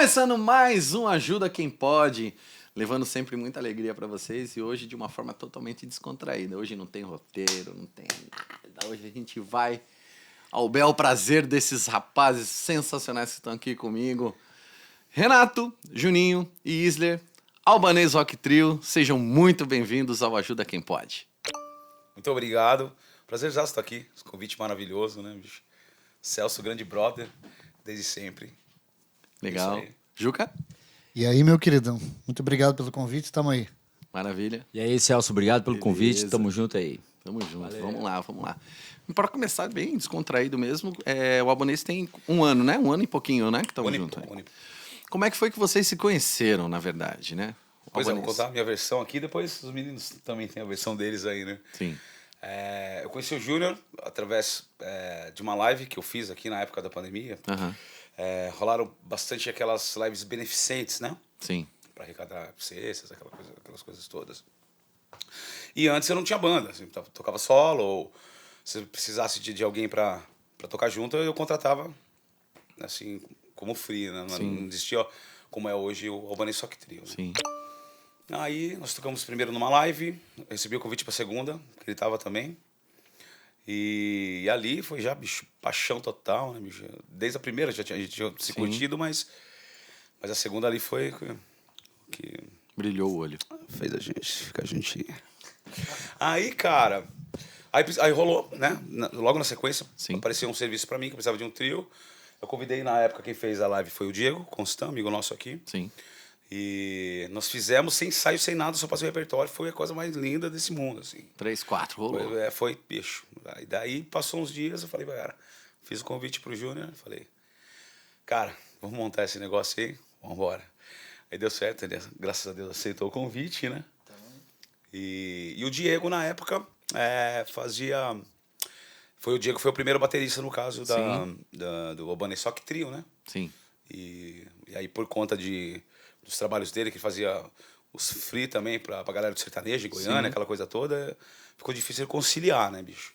Começando mais um Ajuda Quem Pode, levando sempre muita alegria para vocês e hoje de uma forma totalmente descontraída. Hoje não tem roteiro, não tem nada. Hoje a gente vai ao bel prazer desses rapazes sensacionais que estão aqui comigo. Renato, Juninho e Isler, Albanês Rock Trio, sejam muito bem-vindos ao Ajuda Quem Pode. Muito obrigado. Prazer já estar aqui. Esse convite maravilhoso, né, bicho? Celso, grande brother, desde sempre. Legal. Juca? E aí, meu queridão, muito obrigado pelo convite, tamo aí. Maravilha. E aí, Celso, obrigado pelo convite, tamo junto aí. Tamo junto, vamos lá. Para começar bem descontraído mesmo, o Albanês tem um ano, né? Um ano e pouquinho, né? Que estamos juntos. Como é que foi que vocês se conheceram, na verdade, né? Pois é, vou contar a minha versão aqui, depois os meninos também têm a versão deles aí, né? Sim. Eu conheci o Júnior através de uma live que eu fiz aqui na época da pandemia. Aham. Rolaram bastante aquelas lives beneficentes, né? Sim. Para arrecadar cestas, aquelas coisas todas. E antes eu não tinha banda, assim, tocava solo, ou se eu precisasse de alguém para tocar junto, eu contratava, assim, como free, né? Não existia como é hoje o Albanês Rock Trio. Né? Sim. Aí nós tocamos primeiro numa live, recebi o convite para segunda, que ele tava também. E ali foi já, bicho, paixão total, né, bicho? Desde a primeira a gente tinha se curtido, mas a segunda ali foi que Brilhou o olho. fez a gente ficar juntinho. Aí, cara, aí rolou, né? Logo na sequência, apareceu um serviço pra mim, que eu precisava de um trio. Eu convidei, na época, quem fez a live foi o Diego Constant, amigo nosso aqui. Sim. E nós fizemos sem ensaio, sem nada, só passei o repertório. Foi a coisa mais linda desse mundo, assim. 3, 4, rolou. Foi bicho. Aí daí passou uns dias, eu falei, cara, fiz o convite pro Júnior, falei, cara, vamos montar esse negócio aí, vamos embora. Aí deu certo, ele, graças a Deus, aceitou o convite, né? E o Diego, na época, fazia... O Diego foi o primeiro baterista, no caso, do Albanês Rock Trio, né? Sim. E aí, por conta dos trabalhos dele, que fazia os free também pra galera do sertanejo, em Goiânia, aquela coisa toda, ficou difícil conciliar, né, bicho?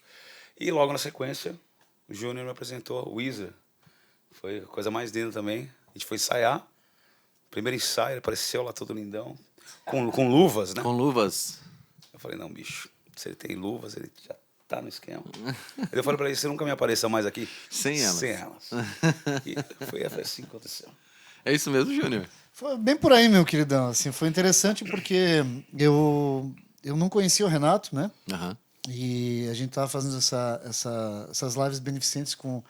E logo na sequência, o Júnior me apresentou o Weezer. Foi a coisa mais linda também. A gente foi ensaiar. Primeiro ensaio, ele apareceu lá todo lindão. Com luvas, né? Com luvas. Eu falei, não, bicho, se ele tem luvas, ele já tá no esquema. Aí eu falei pra ele, você nunca me apareça mais aqui? Sem elas. Sem elas. E foi assim que aconteceu. É isso mesmo, Júnior? Foi bem por aí, meu queridão. Assim, foi interessante porque eu não conhecia o Renato, né? Aham. E a gente tava fazendo essas lives beneficentes com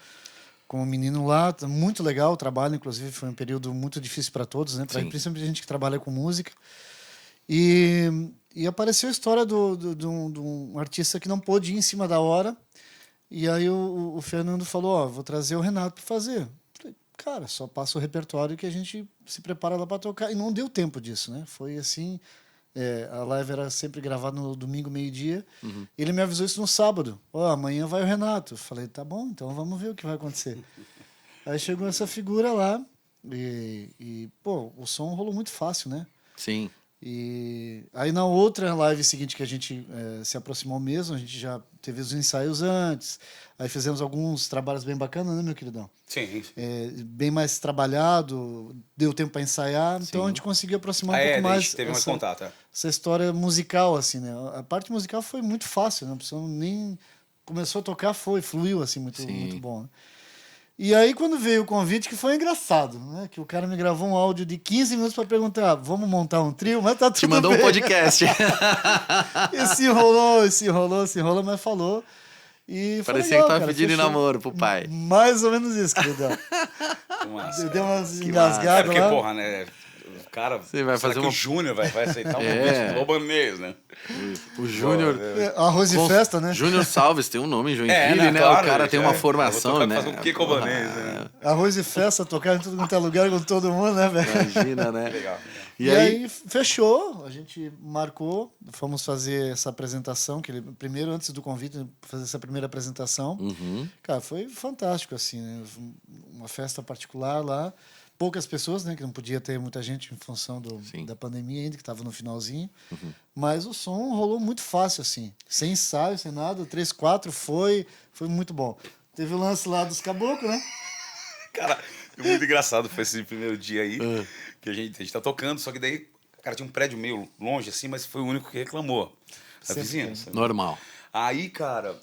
o menino lá. Muito legal o trabalho, inclusive foi um período muito difícil para todos, né? Principalmente a gente que trabalha com música. E apareceu a história de um artista que não pôde ir em cima da hora. E aí o Fernando falou, vou trazer o Renato para fazer. Falei, cara, só passa o repertório que a gente se prepara lá para tocar. E não deu tempo disso, né? Foi assim, a live era sempre gravada no domingo, meio-dia. Uhum. Ele me avisou isso no sábado. Amanhã vai o Renato. Eu falei, tá bom, então vamos ver o que vai acontecer. Aí chegou essa figura lá pô, o som rolou muito fácil, né? Sim. E aí na outra live seguinte que a gente se aproximou mesmo, a gente já teve os ensaios antes, aí fizemos alguns trabalhos bem bacanas, né, meu queridão? Sim. Bem mais trabalhado, deu tempo para ensaiar, então a gente conseguiu aproximar um pouco mais. Teve mais contato. Essa história musical, assim, né? A parte musical foi muito fácil, não precisou nem... Começou a tocar, fluiu, assim, muito bom, né? E aí, quando veio o convite, que foi engraçado, né? Que o cara me gravou um áudio de 15 minutos para perguntar, vamos montar um trio? Mas tá tudo bem. Te mandou um podcast. E se enrolou, mas falou. E parecia legal, que tava pedindo namoro pro pai. Mais ou menos isso, queridão. Deu umas engasgadas lá. Porque, porra, né? Cara, você vai fazer o Júnior vai aceitar um convite do Albanês, né? O Júnior... Arroz e festa, né? Júnior Salves tem um nome em Joinville, né? Claro, o cara tem uma formação, né? Fazer um que com o Albanês, né? Arroz e festa, tocar em tudo quanto é lugar com todo mundo, né, velho? Imagina, né? Legal. E aí fechou, a gente marcou, fomos fazer essa apresentação, que ele primeiro, antes do convite, fazer essa primeira apresentação. Uhum. Cara, foi fantástico, assim, né? Uma festa particular lá. Poucas pessoas, né? Que não podia ter muita gente em função da pandemia ainda, que estava no finalzinho. Uhum. Mas o som rolou muito fácil, assim. Sem ensaio, sem nada. 3, 4 foi muito bom. Teve o lance lá dos caboclos, né? Cara, Muito engraçado foi esse primeiro dia aí, que a gente tá tocando, só que daí, cara, tinha um prédio meio longe, assim, mas foi o único que reclamou. Da vizinhança. Normal. Aí, cara,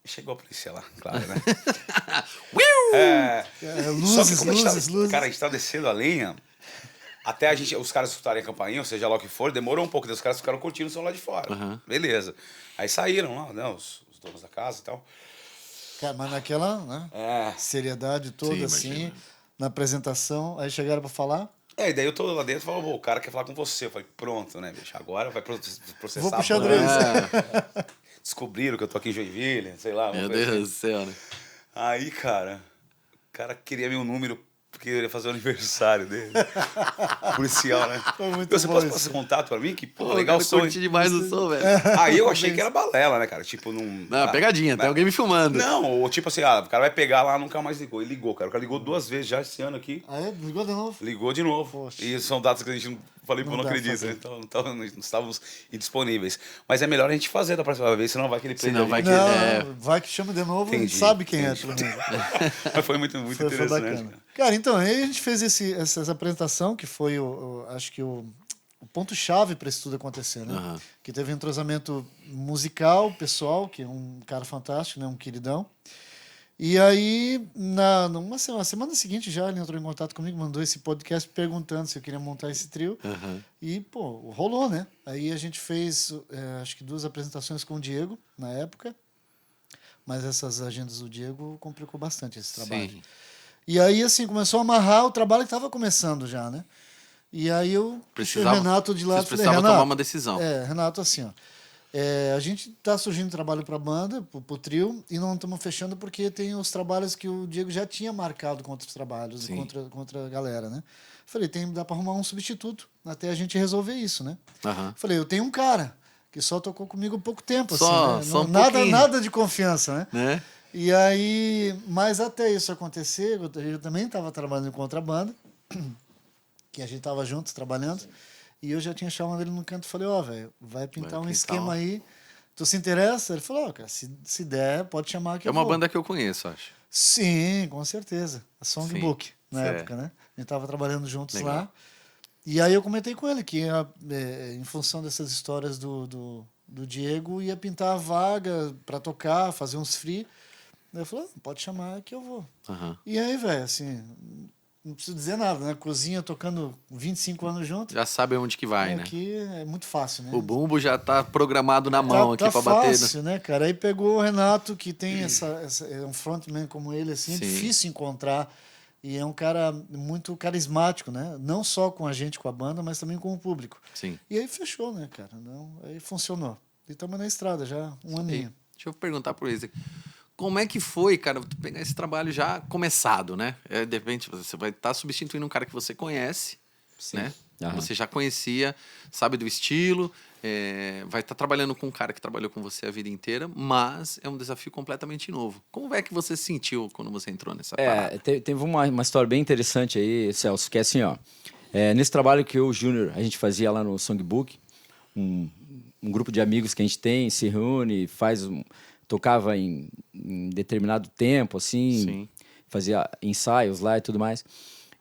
chegou a polícia lá, claro, né? Só que como luzes. cara, a gente tá descendo a lenha, até os caras escutarem a campainha, ou seja lá o que for, demorou um pouco, daí os caras ficaram curtindo o som lá de fora. Beleza. Aí saíram lá, né, os donos da casa e tal. Cara, mas naquela, né, seriedade toda, Sim, assim, imagina. na apresentação, aí chegaram pra falar, E daí eu tô lá dentro e falo, o cara quer falar com você. Eu falei, pronto, né, bicho, agora vai processar. vou pro a xadrez. banda. Descobriram que eu tô aqui em Joinville, sei lá. Meu uma coisa Deus assim. do céu, né? Aí, cara, o cara queria meu número porque ele ia fazer o aniversário dele. Policial, né? Foi muito Você bom pode isso. passar esse contato pra mim? Que, pô, Pô, legal o eu som. curti demais o som, velho. Aí eu achei que era balela, né, cara? Tipo, num... Não, pegadinha, tem alguém me filmando. Não, ou tipo assim, o cara vai pegar lá, nunca mais ligou. Ele ligou, cara. O cara ligou 2 vezes já esse ano aqui. Aí ligou de novo. Ligou de novo. Poxa. E são datas que a gente não falei, pô, Não não dá pra acredito. fazer. Né? Então não estávamos indisponíveis. Mas é melhor a gente fazer da próxima vez, senão vai que ele prende Senão a vai gente. que- Não, é. vai que chama de novo, a gente Entendi, sabe quem entendi. é, pelo menos. Mas foi muito Foi interessante. bacana. Cara. Cara, então, aí a gente fez essa apresentação, que foi, acho que o ponto-chave para isso tudo acontecer, né? Aham. Que teve um entrosamento musical, pessoal, que é um cara fantástico, né? Um queridão. E aí, numa semana seguinte já, ele entrou em contato comigo, mandou esse podcast perguntando se eu queria montar esse trio. E, pô, rolou, né? Aí a gente fez, acho que 2 apresentações com o Diego, na época. Mas essas agendas do Diego complicou bastante esse trabalho. Sim. E aí, assim, começou a amarrar o trabalho que estava começando já, né? E aí eu puxei o Precisava- Renato de lado e vocês falei, precisavam Renato, tomar uma decisão. Renato, assim, ó, a gente tá surgindo trabalho para a banda, pro trio, e não estamos fechando porque tem os trabalhos que o Diego já tinha marcado contra os trabalhos, Sim. contra a galera, né? Falei, dá para arrumar um substituto até a gente resolver isso, né? Aham. Falei, eu tenho um cara que só tocou comigo pouco tempo, Só- assim, né? só um nada, pouquinho. nada de confiança, né? Né? E aí, mas até isso acontecer, eu também estava trabalhando em contrabanda, que a gente estava juntos trabalhando, e eu já tinha chamado ele no canto e falei, velho, vai pintar Vai um pintar esquema um- aí, tu se interessa? Ele falou, cara, se der, pode chamar que É eu uma vou. banda que eu conheço, acho. Sim, com certeza. A Songbook, na certo. época, né? A gente estava trabalhando juntos Legal. lá. E aí eu comentei com ele que, em função dessas histórias do Diego, ia pintar a vaga para tocar, fazer uns free. Daí eu falei, pode chamar que eu vou. Aham. E aí, velho, assim, não preciso dizer nada, né? Cozinha tocando 25 anos junto. Já sabe onde que vai, né? Aqui é muito fácil, né? O bumbo já tá programado na mão aqui pra bater. fácil, né, cara? Aí pegou o Renato, que tem é um frontman como ele, assim, é Sim. difícil encontrar. E é um cara muito carismático, né? Não só com a gente, com a banda, mas também com o público. Sim. E aí fechou, né, cara? Não, aí funcionou. E estamos na estrada já, um E, aninho. deixa eu perguntar pro Isaac. Como é que foi, cara, tu pegar esse trabalho já começado, né? De repente, você vai estar substituindo um cara que você conhece, né? Aham. Você já conhecia, sabe do estilo, vai estar trabalhando com um cara que trabalhou com você a vida inteira, mas é um desafio completamente novo. Como é que você se sentiu quando você entrou nessa parada? Teve uma história bem interessante aí, Celso, que é assim, ó. Nesse trabalho que eu e o Júnior, a gente fazia lá no Songbook, um grupo de amigos que a gente tem, se reúne, tocava em determinado tempo, assim, Sim. fazia ensaios lá e tudo mais.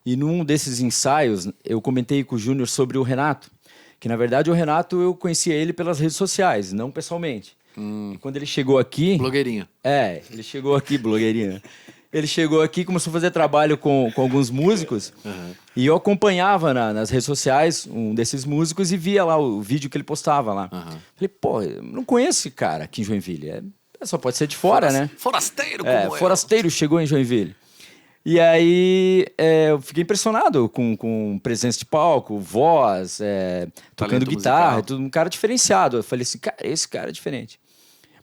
E num desses ensaios, eu comentei com o Júnior sobre o Renato, que na verdade o Renato eu conhecia ele pelas redes sociais, não pessoalmente. E quando ele chegou aqui... Blogueirinho. Ele chegou aqui, blogueirinha. Ele chegou aqui, começou a fazer trabalho com alguns músicos. E eu acompanhava nas redes sociais um desses músicos e via lá o vídeo que ele postava lá. Falei, pô, eu não conheço esse cara aqui em Joinville. Só pode ser de fora, né? Forasteiro como eu. Forasteiro chegou em Joinville. E aí eu fiquei impressionado com presença de palco, voz, tocando Talento guitarra, musical. tudo, um cara diferenciado. Eu falei assim, cara, esse cara é diferente.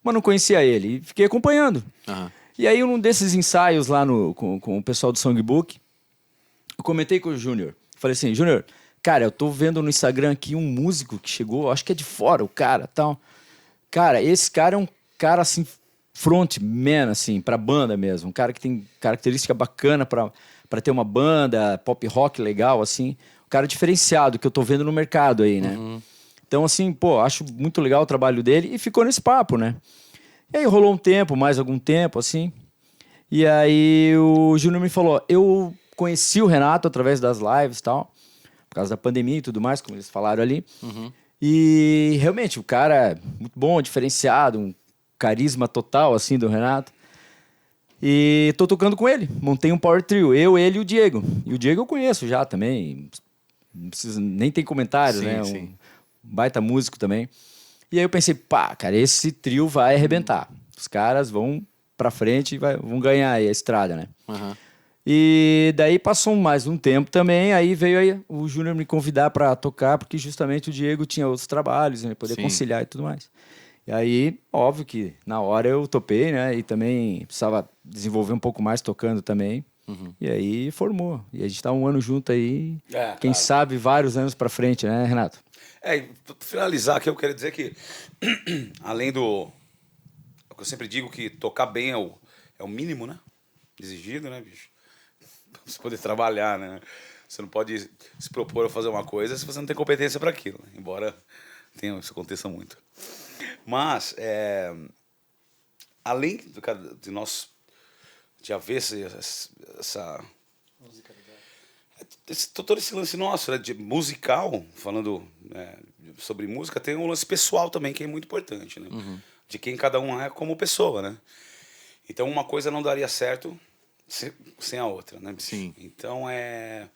Mas não conhecia ele e fiquei acompanhando. Aham. E aí, num desses ensaios lá com o pessoal do Songbook, eu comentei com o Júnior. Falei assim, Júnior, cara, eu tô vendo no Instagram aqui um músico que chegou, acho que é de fora o cara, tal. Cara, esse cara é um cara, assim, frontman, assim, pra banda mesmo. Um cara que tem característica bacana pra ter uma banda, pop rock legal, assim. Um cara diferenciado que eu tô vendo no mercado aí, né? Então, assim, pô, acho muito legal o trabalho dele e ficou nesse papo, né? E aí rolou um tempo, mais algum tempo, assim. E aí o Júnior me falou, eu conheci o Renato através das lives e tal, por causa da pandemia e tudo mais, como eles falaram ali. E realmente, o cara é muito bom, diferenciado, um carisma total, assim, do Renato. E tô tocando com ele. Montei um power trio, eu, ele e o Diego. E o Diego eu conheço já também. Não precisa, nem tem comentário, Sim, né? sim. Um baita músico também. E aí eu pensei, pá, cara, esse trio vai arrebentar. Os caras vão pra frente e vão ganhar aí a estrada, né? Aham. E daí passou mais um tempo também, aí veio aí o Júnior me convidar para tocar, porque justamente o Diego tinha outros trabalhos, né, poder Sim. conciliar e tudo mais. E aí, óbvio que na hora eu topei, né, e também precisava desenvolver um pouco mais tocando também. E aí formou. E a gente tá um ano junto aí, quem claro. sabe vários anos para frente, né, Renato? E pra finalizar aqui, eu quero dizer que, além do... O que eu sempre digo, que tocar bem é o mínimo, né? Exigido, né, bicho? Pra você poder trabalhar, né? Você não pode se propor a fazer uma coisa se você não tem competência para aquilo, né? Embora isso aconteça muito. Mas, além de nós de haver todo esse lance nosso, né, de musical, falando sobre música, tem um lance pessoal também que é muito importante, né? De quem cada um é como pessoa, né? Então uma coisa não daria certo sem a outra, né, bicho? Sim. Então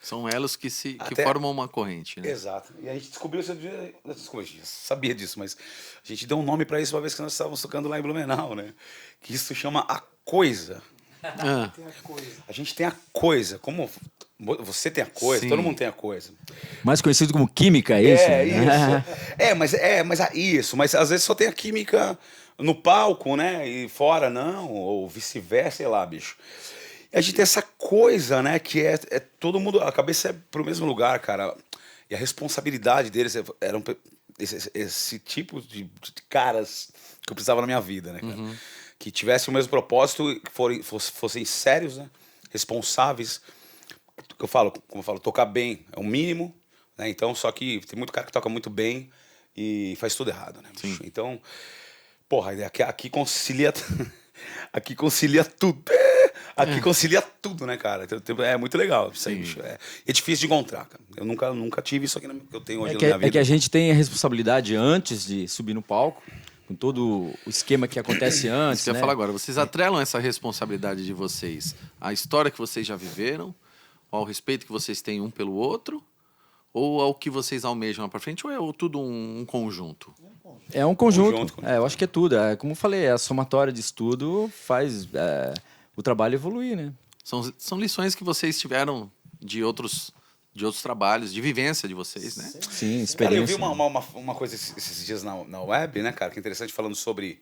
São elos que Até- formam uma corrente, né? Exato. E a gente descobriu esse dia. Desculpa, a gente já sabia disso, mas a gente deu um nome para isso uma vez que nós estávamos tocando lá em Blumenau, né? Que isso chama a coisa. Ah, A gente tem a coisa. Como você tem a coisa, Sim. todo mundo tem a coisa. Mais conhecido como química, é isso? Isso. Mas às vezes só tem a química no palco, né? E fora não, ou vice-versa, sei lá, bicho. E a gente tem essa coisa, né? Que é todo mundo, a cabeça é pro mesmo lugar, cara. E a responsabilidade deles eram esse tipo de caras que eu precisava na minha vida, né, cara? Que tivessem o mesmo propósito, que fossem sérios, né? Responsáveis. Como eu falo, tocar bem é o mínimo, né? Então, só que tem muito cara que toca muito bem e faz tudo errado, né? Sim. Então, porra, aqui concilia aqui concilia tudo. Aqui concilia tudo, né, cara? Então, é muito legal isso aí, Sim. bicho. É difícil de encontrar, cara. Eu nunca tive isso aqui que eu tenho hoje na minha vida. É que a gente tem a responsabilidade antes de subir no palco, com todo o esquema que acontece antes, isso que eu ia né? falar agora. Vocês atrelam essa responsabilidade de vocês à história que vocês já viveram, ao respeito que vocês têm um pelo outro, ou ao que vocês almejam lá pra frente, ou é tudo um conjunto? É um conjunto. Conjunto. Eu acho que é tudo. Como eu falei, a somatória de estudo faz o trabalho evoluir, né? São lições que vocês tiveram de outros trabalhos, de vivência de vocês, né? Sim, experiência. Cara, eu vi uma coisa esses dias na web, né, cara, que é interessante, falando sobre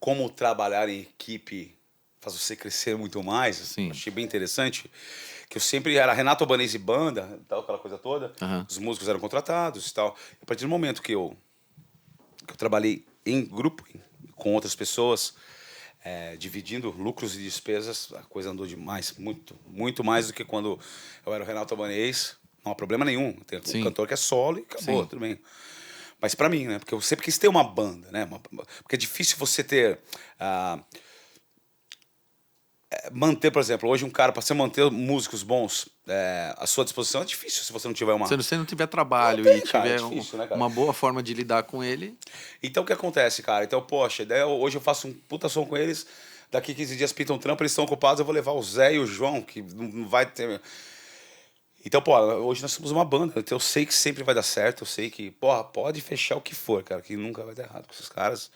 como trabalhar em equipe faz você crescer muito mais. Sim. Achei bem interessante. Que eu sempre era Renato Albanese banda, tal, aquela coisa toda. Os músicos eram contratados e tal. A partir do momento que eu trabalhei em grupo, com outras pessoas, dividindo lucros e despesas, a coisa andou demais, muito, muito mais do que quando eu era o Renato Albanese. Não há problema nenhum. Tem um cantor que é solo e acabou, Sim. tudo bem. Mas pra mim, né? Porque eu sempre quis ter uma banda, né? Porque é difícil você ter... manter, por exemplo, hoje um cara, para você manter músicos bons à sua disposição, é difícil se você não tiver uma... Se você não tiver trabalho Não tem, e cara, tiver é difícil, né, cara? uma boa forma de lidar com ele, Então o que acontece, cara? Então, poxa, daí hoje eu faço um puta som com eles, daqui 15 dias pintam um trampo, eles estão ocupados, eu vou levar o Zé e o João, que não vai ter... Então, pô, hoje nós somos uma banda, então eu sei que sempre vai dar certo, eu sei que, porra, pode fechar o que for, cara, que nunca vai dar errado com esses caras,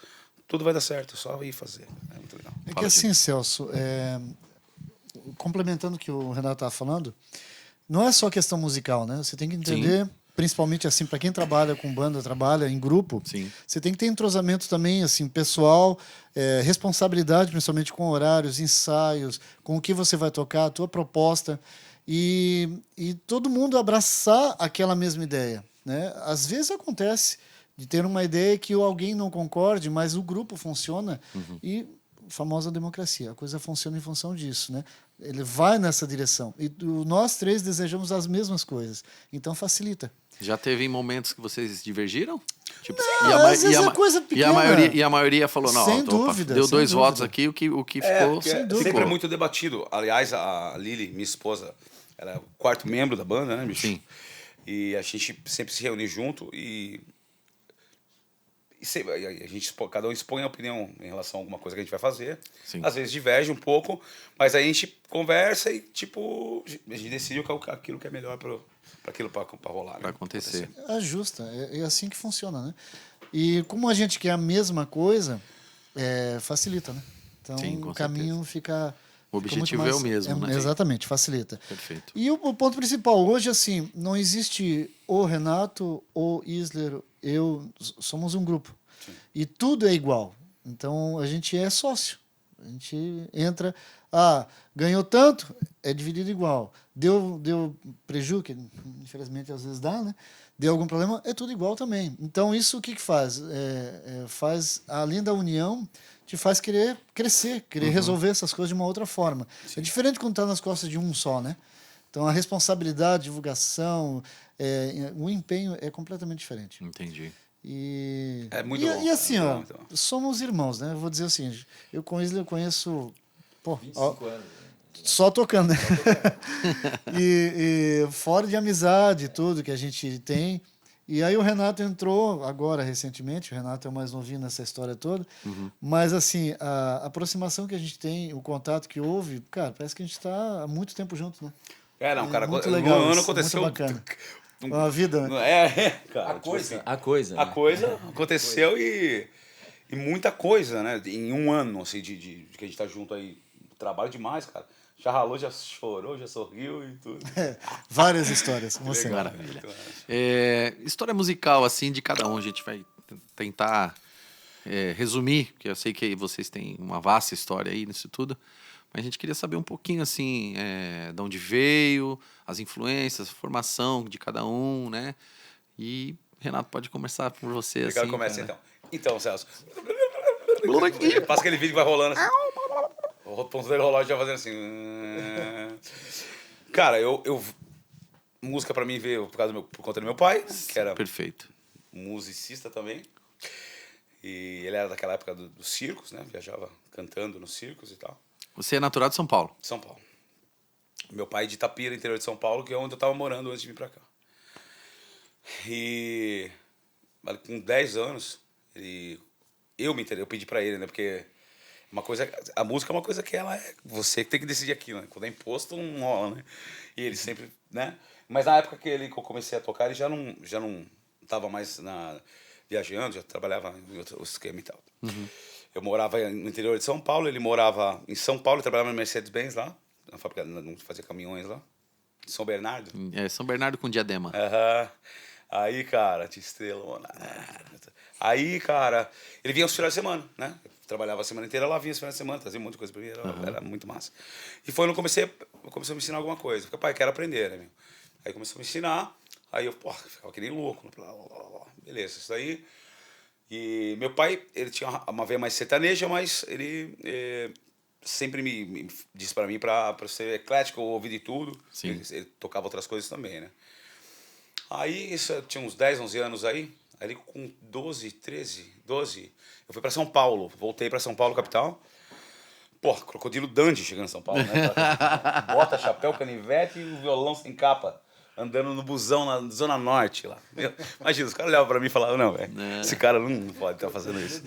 tudo vai dar certo, é só ir fazer, é muito legal. É que assim, Celso, complementando o que o Renato estava falando, não é só questão musical, né? Você tem que entender, principalmente assim, para quem trabalha com banda, trabalha em grupo, Sim. você tem que ter entrosamento também, assim, pessoal, responsabilidade, principalmente com horários, ensaios, com o que você vai tocar, a tua proposta, e todo mundo abraçar aquela mesma ideia, né? Às vezes acontece de ter uma ideia que alguém não concorde, mas o grupo funciona e famosa democracia, a coisa funciona em função disso, né? Ele vai nessa direção e nós três desejamos as mesmas coisas, então facilita. já teve momentos que vocês divergiram? Tipo, às vezes é coisa pequena. E a maioria falou, não, Sem opa, dúvida, deu sem 2 dúvida. votos aqui, o que ficou... Porque sem dúvida. sempre é muito debatido. Aliás, a Lili, minha esposa, era o quarto membro da banda, né, bicho? Sim. E a gente sempre se reúne junto a gente, cada um expõe a opinião em relação a alguma coisa que a gente vai fazer. Sim. Às vezes diverge um pouco, mas aí a gente conversa e, tipo, a gente decide aquilo que é melhor para aquilo para rolar. Pra acontecer. Ajusta, é assim que funciona, né? E como a gente quer a mesma coisa, facilita, né? Então Sim, com o caminho fica. O fica objetivo muito é o mesmo, né? Exatamente, facilita. Perfeito. E o ponto principal, hoje, assim, não existe o Renato, o Isler, eu, somos um grupo. Sim. E tudo é igual. Então, a gente é sócio. A gente entra, ganhou tanto, é dividido igual. Deu prejuízo, que infelizmente às vezes dá, né? Deu algum problema, é tudo igual também. Então, isso o que faz? Faz, além da união, te faz querer crescer, querer resolver essas coisas de uma outra forma. Sim. É diferente quando está nas costas de um só, né? Então, a responsabilidade, divulgação, o empenho é completamente diferente. Entendi. E, É muito bom. E assim, muito ó, bom, muito bom. somos irmãos, né? Eu vou dizer assim, eu com o Isla eu conheço... Pô, 25 anos. só tocando, né? e fora de amizade, tudo que a gente tem. E aí o Renato entrou agora, recentemente. O Renato é o mais novinho nessa história toda. Mas, assim, a aproximação que a gente tem, o contato que houve, cara, parece que a gente está há muito tempo juntos, né? Não, cara, muito no legal ano isso, aconteceu... muito bacana. Uma vida, né? Cara. A tipo coisa, assim, a coisa. a né? coisa aconteceu e muita coisa, né? Em um ano, assim, de que a gente tá junto aí. Trabalho demais, cara. Já ralou, já chorou, já sorriu e tudo. Várias histórias. Que Você. legal, Maravilha. muito História musical, assim, de cada um. A gente vai tentar resumir, porque eu sei que vocês têm uma vasta história aí nisso tudo. Mas a gente queria saber um pouquinho, assim, de onde veio, as influências, a formação de cada um, né? E, Renato, pode começar por você, Eu quero assim. começar cara. então. Então, Celso. Passa aquele vídeo que vai rolando assim. O ponto dele rolou já fazendo assim. Cara, música pra mim veio por conta do meu pai, que era Perfeito. musicista também. E ele era daquela época dos circos, né? Viajava cantando nos circos e tal. Você é natural de São Paulo? São Paulo. Meu pai de Itapira, interior de São Paulo, que é onde eu tava morando antes de vir pra cá. E com 10 anos, eu pedi pra ele, né? Porque a música é uma coisa que ela é você que tem que decidir aquilo, né? Quando é imposto, não rola, né? E ele sempre, né? Mas na época que eu comecei a tocar, ele já não tava mais viajando, já trabalhava em outro esquema e tal. Eu morava no interior de São Paulo, ele morava em São Paulo, trabalhava na Mercedes-Benz lá, na fábrica, fazia caminhões lá, em São Bernardo. São Bernardo com Diadema. Aham. Aí, cara, tinha estrela. Aí, cara, ele vinha aos finais de semana, né? Eu trabalhava a semana inteira, lá vinha os finais de semana, trazia um monte de coisa pra mim, era muito massa. E foi quando começou a me ensinar alguma coisa. Falei, pai, quero aprender, né, meu? Aí começou a me ensinar, aí eu, ficava que nem louco. Blá, blá, blá, blá. Beleza, isso daí. E meu pai, ele tinha uma veia mais sertaneja, mas ele sempre me disse pra mim pra ser eclético, eu ouvi de tudo. Sim. Ele tocava outras coisas também, né? Aí, isso eu tinha uns 10, 11 anos aí com 12, 13, 12, eu fui pra São Paulo, voltei pra São Paulo, capital. Crocodilo Dandy chegando em São Paulo, né? Bota, chapéu, canivete e o violão sem capa. Andando no busão na Zona Norte lá. Imagina, os caras olhavam pra mim e falavam, não, velho, esse cara não pode estar fazendo isso.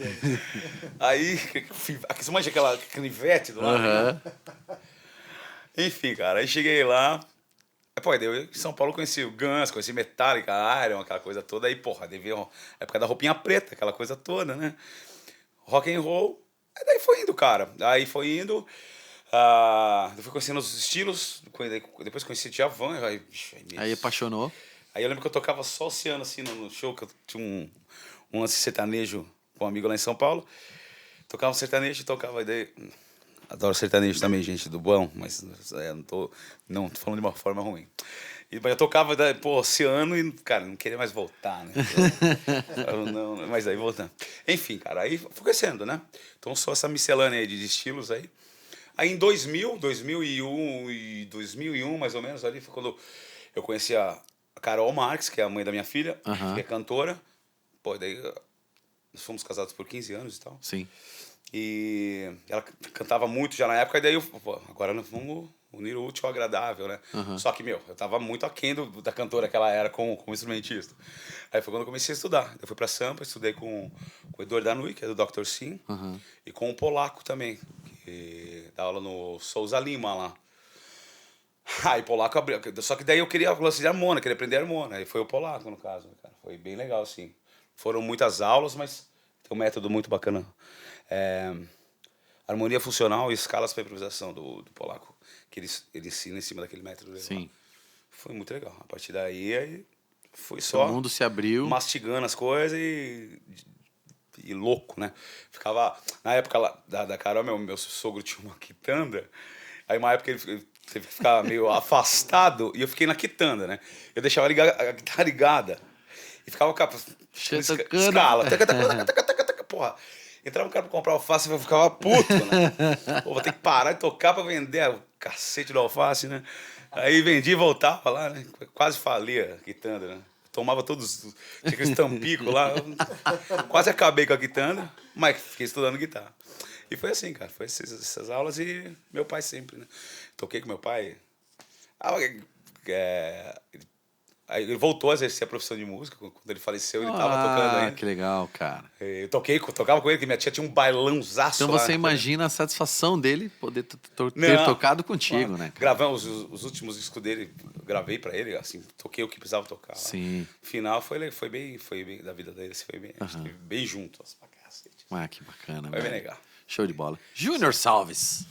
Aí, você imagina aquela canivete do lado? Né? Enfim, cara, aí cheguei lá. Daí eu em São Paulo conheci o Guns, conheci Metallica, Iron, aquela coisa toda. Aí, devia a época da roupinha preta, aquela coisa toda, né? Rock and roll. Aí daí foi indo, cara. Aí foi indo. Eu fui conhecendo os estilos. Depois conheci Djavan. Aí apaixonou. Aí eu lembro que eu tocava só oceano assim no show, que eu tinha um lance sertanejo com um amigo lá em São Paulo. Tocava um sertanejo e tocava. Daí, adoro sertanejo também, gente, do bom, mas não tô falando de uma forma ruim. Mas eu tocava, oceano e, cara, não queria mais voltar, né? Não, mas aí voltando. Enfim, cara, aí fui crescendo, né? Então só essa miscelânea aí de estilos aí. Aí em 2001 mais ou menos, ali foi quando eu conheci a Carol Marques, que é a mãe da minha filha, que é cantora. Daí nós fomos casados por 15 anos e tal. Sim. E ela cantava muito já na época, e daí eu, pô, agora nós vamos unir o útil ao agradável, né? Só que, eu tava muito aquém da cantora que ela era como instrumentista. Aí foi quando eu comecei a estudar. Eu fui pra Sampa, estudei com o Eduardo Danui, que é do Dr. Sim, e com o Polaco também, que dá aula no Souza Lima lá. Aí o Polaco abriu. Só que daí eu queria lance de harmônia, queria aprender harmônia. Aí foi o Polaco, no caso, cara. Foi bem legal, assim. Foram muitas aulas, mas tem um método muito bacana. Harmonia funcional e escalas para improvisação do Polaco, que ele ensina em cima daquele método dele. Sim. Foi muito legal. A partir daí, aí foi O só mundo se abriu. mastigando as coisas e louco, né? Ficava... Na época lá, da Carol, meu sogro tinha uma quitanda. Aí uma época ele teve que ficar meio afastado e eu fiquei na quitanda, né? Eu deixava a guitarra ligada e ficava com a escala. Porra, entrava um cara pra comprar alface e eu ficava puto, né? Pô, vou ter que parar de tocar pra vender o cacete do alface, né? Aí vendi e voltava lá, né? Quase falia a quitanda, né? Tomava todos... Tinha aqueles tampicos lá. Quase acabei com a quitanda, mas fiquei estudando guitarra. E foi assim, cara. Foi essas aulas e meu pai sempre, né? Toquei com meu pai. Aí ele voltou a exercer a profissão de música. Quando ele faleceu, ele tava tocando ainda. Que legal, cara. Eu tocava com ele, que minha tia tinha um bailãozaço Então lá, você né? imagina a satisfação dele poder ter Não, tocado contigo, né? Cara? Gravamos os últimos discos dele, gravei pra ele, assim, toquei o que precisava tocar. Lá. Sim. No final foi bem da vida dele, assim, foi bem, acho que bem junto. Assim, pra cacete. Ah, que bacana. Foi bem velho. legal. Show de bola. Júnior Salves.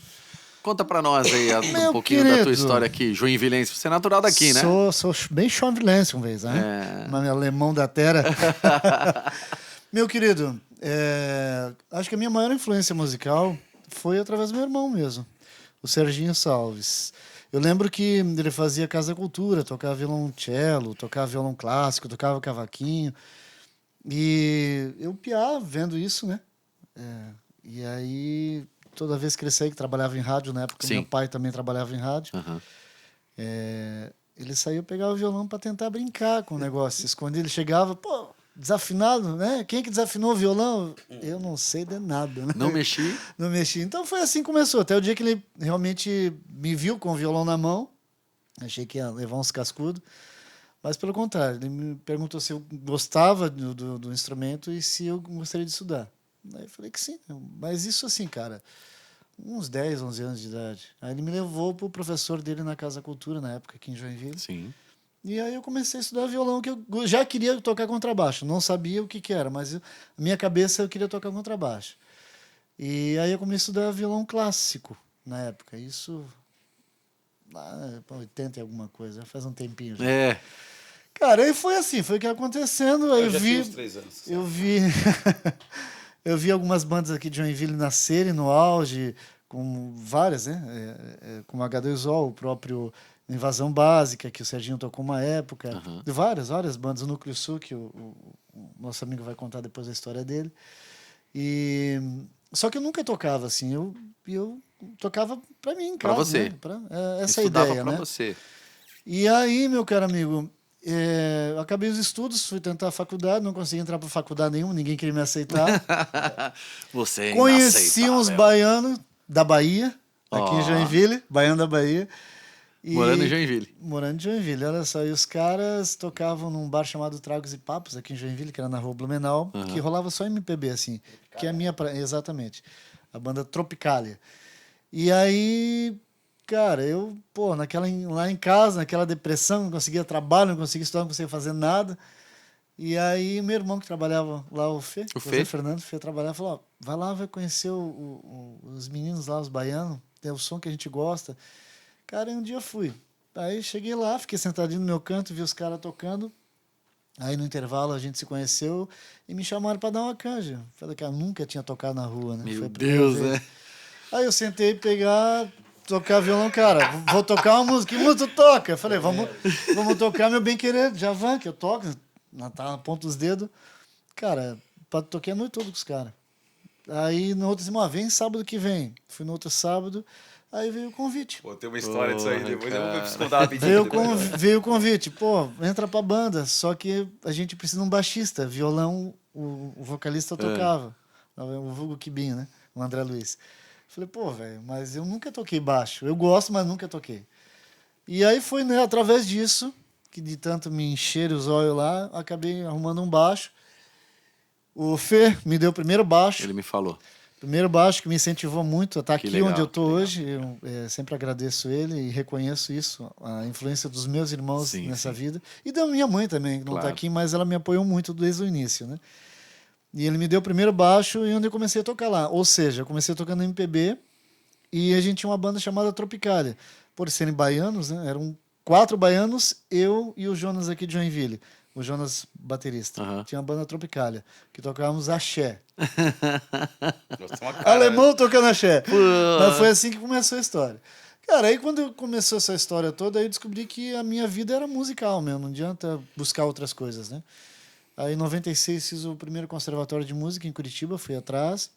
Conta pra nós aí Meu um pouquinho da tua querido. história aqui. Joinvilense. Você é natural daqui, né? Sou bem chauvilense uma vez, né? Nome alemão da terra. Meu querido, acho que a minha maior influência musical foi através do meu irmão mesmo, o Serginho Salves. Eu lembro que ele fazia Casa da Cultura, tocava violoncelo, tocava violão clássico, tocava cavaquinho. E eu piava vendo isso, né? E aí, toda vez que ele saía, que trabalhava em rádio, na época Sim. meu pai também trabalhava em rádio, Aham. ele saía pegar o violão para tentar brincar com o negócio. Escondido, ele chegava, pô, desafinado, né? Quem que desafinou o violão? Eu não sei de nada, né? Não mexi. Não mexi. Então foi assim que começou. Até o dia que ele realmente me viu com o violão na mão. Achei que ia levar uns cascudos. Mas pelo contrário, ele me perguntou se eu gostava do instrumento e se eu gostaria de estudar. Aí eu falei que sim. Mas isso assim, cara, uns 10, 11 anos de idade. Aí ele me levou pro professor dele na Casa da Cultura, na época, aqui em Joinville. Sim. E aí eu comecei a estudar violão, que eu já queria tocar contrabaixo. Não sabia o que era, mas na minha cabeça eu queria tocar contrabaixo. E aí eu comecei a estudar violão clássico na época. Isso lá, 80 e alguma coisa, faz um tempinho já. Cara, aí foi assim, foi o que ia acontecendo. Aí Eu já vi, tinha uns 3 anos. eu vi, eu vi algumas bandas aqui de Joinville nascerem no auge, com várias, né? Com o H2O, o próprio Invasão Básica, que o Serginho tocou uma época. Várias bandas, o Núcleo Sul, que o nosso amigo vai contar depois a história dele. Só que eu nunca tocava assim, eu tocava para mim em casa. Pra você. Né? Essa Estudava ideia, pra né? você. E aí, meu caro amigo, eu acabei os estudos, fui tentar a faculdade, não consegui entrar para faculdade nenhuma, ninguém queria me aceitar. Você é Conheci uns inaceitável. baianos da Bahia, aqui Ó. em Joinville, baiano da Bahia. E- Morando em Joinville. Morando em Joinville, olha só. E os caras tocavam num bar chamado Tragos e Papos, aqui em Joinville, que era na Rua Blumenau, que rolava só MPB, assim. Que é a minha... Exatamente. A banda Tropicália. E aí, cara, eu, pô, lá em casa, naquela depressão, não conseguia trabalho, não conseguia estudar, não conseguia fazer nada. E aí, meu irmão que trabalhava lá, o Fê, Fê? Fernando, Fê trabalhava, falou, ó, vai lá, vai conhecer os meninos lá, os baianos, tem o som que a gente gosta. Cara, e um dia eu fui. Aí cheguei lá, fiquei sentadinho no meu canto, vi os caras tocando. Aí no intervalo a gente se conheceu e me chamaram para dar uma canja. Falei que eu nunca tinha tocado na rua, né? Meu Foi a primeira Deus, vez. né? Aí eu sentei tocar violão, cara, vou tocar uma música. Que música tu toca? Eu falei, vamos tocar Meu Bem Querer, Djavan, que eu toco, tá na ponta dos dedos. Cara, toquei a noite toda com os caras. Aí no outro semana, vem sábado que vem. Fui no outro sábado, aí veio o convite. Pô, tem uma história disso aí, Porra, depois cara. eu vou preciso contar rapidinho. Veio o convite, pô, entra pra banda, só que a gente precisa de um baixista, violão, o vocalista tocava, o vulgo Quibinho, né? o André Luiz. Falei, pô, velho, mas eu nunca toquei baixo. Eu gosto, mas nunca toquei. E aí foi, né, através disso, que de tanto me encher os olhos lá, acabei arrumando um baixo. O Fê me deu o primeiro baixo. Ele me falou. Primeiro baixo que me incentivou muito a estar aqui legal, onde eu estou que legal. hoje. Eu sempre agradeço ele e reconheço isso, a influência dos meus irmãos Sim, nessa sim. vida. E da minha mãe também, que não está Claro. aqui, mas ela me apoiou muito desde o início, né? E ele me deu o primeiro baixo e onde eu comecei a tocar lá. Ou seja, eu comecei tocando MPB e a gente tinha uma banda chamada Tropicália. Por serem baianos, né? Eram 4 baianos, eu e o Jonas aqui de Joinville. O Jonas, baterista. Aham. Tinha a banda Tropicália, que tocávamos axé. Nós temos uma cara, Alemão tocando axé. Mas foi assim que começou a história. Cara, aí quando começou essa história toda, aí eu descobri que a minha vida era musical mesmo. Não adianta buscar outras coisas, né? Aí em 96 fiz o primeiro conservatório de música em Curitiba, fui atrás.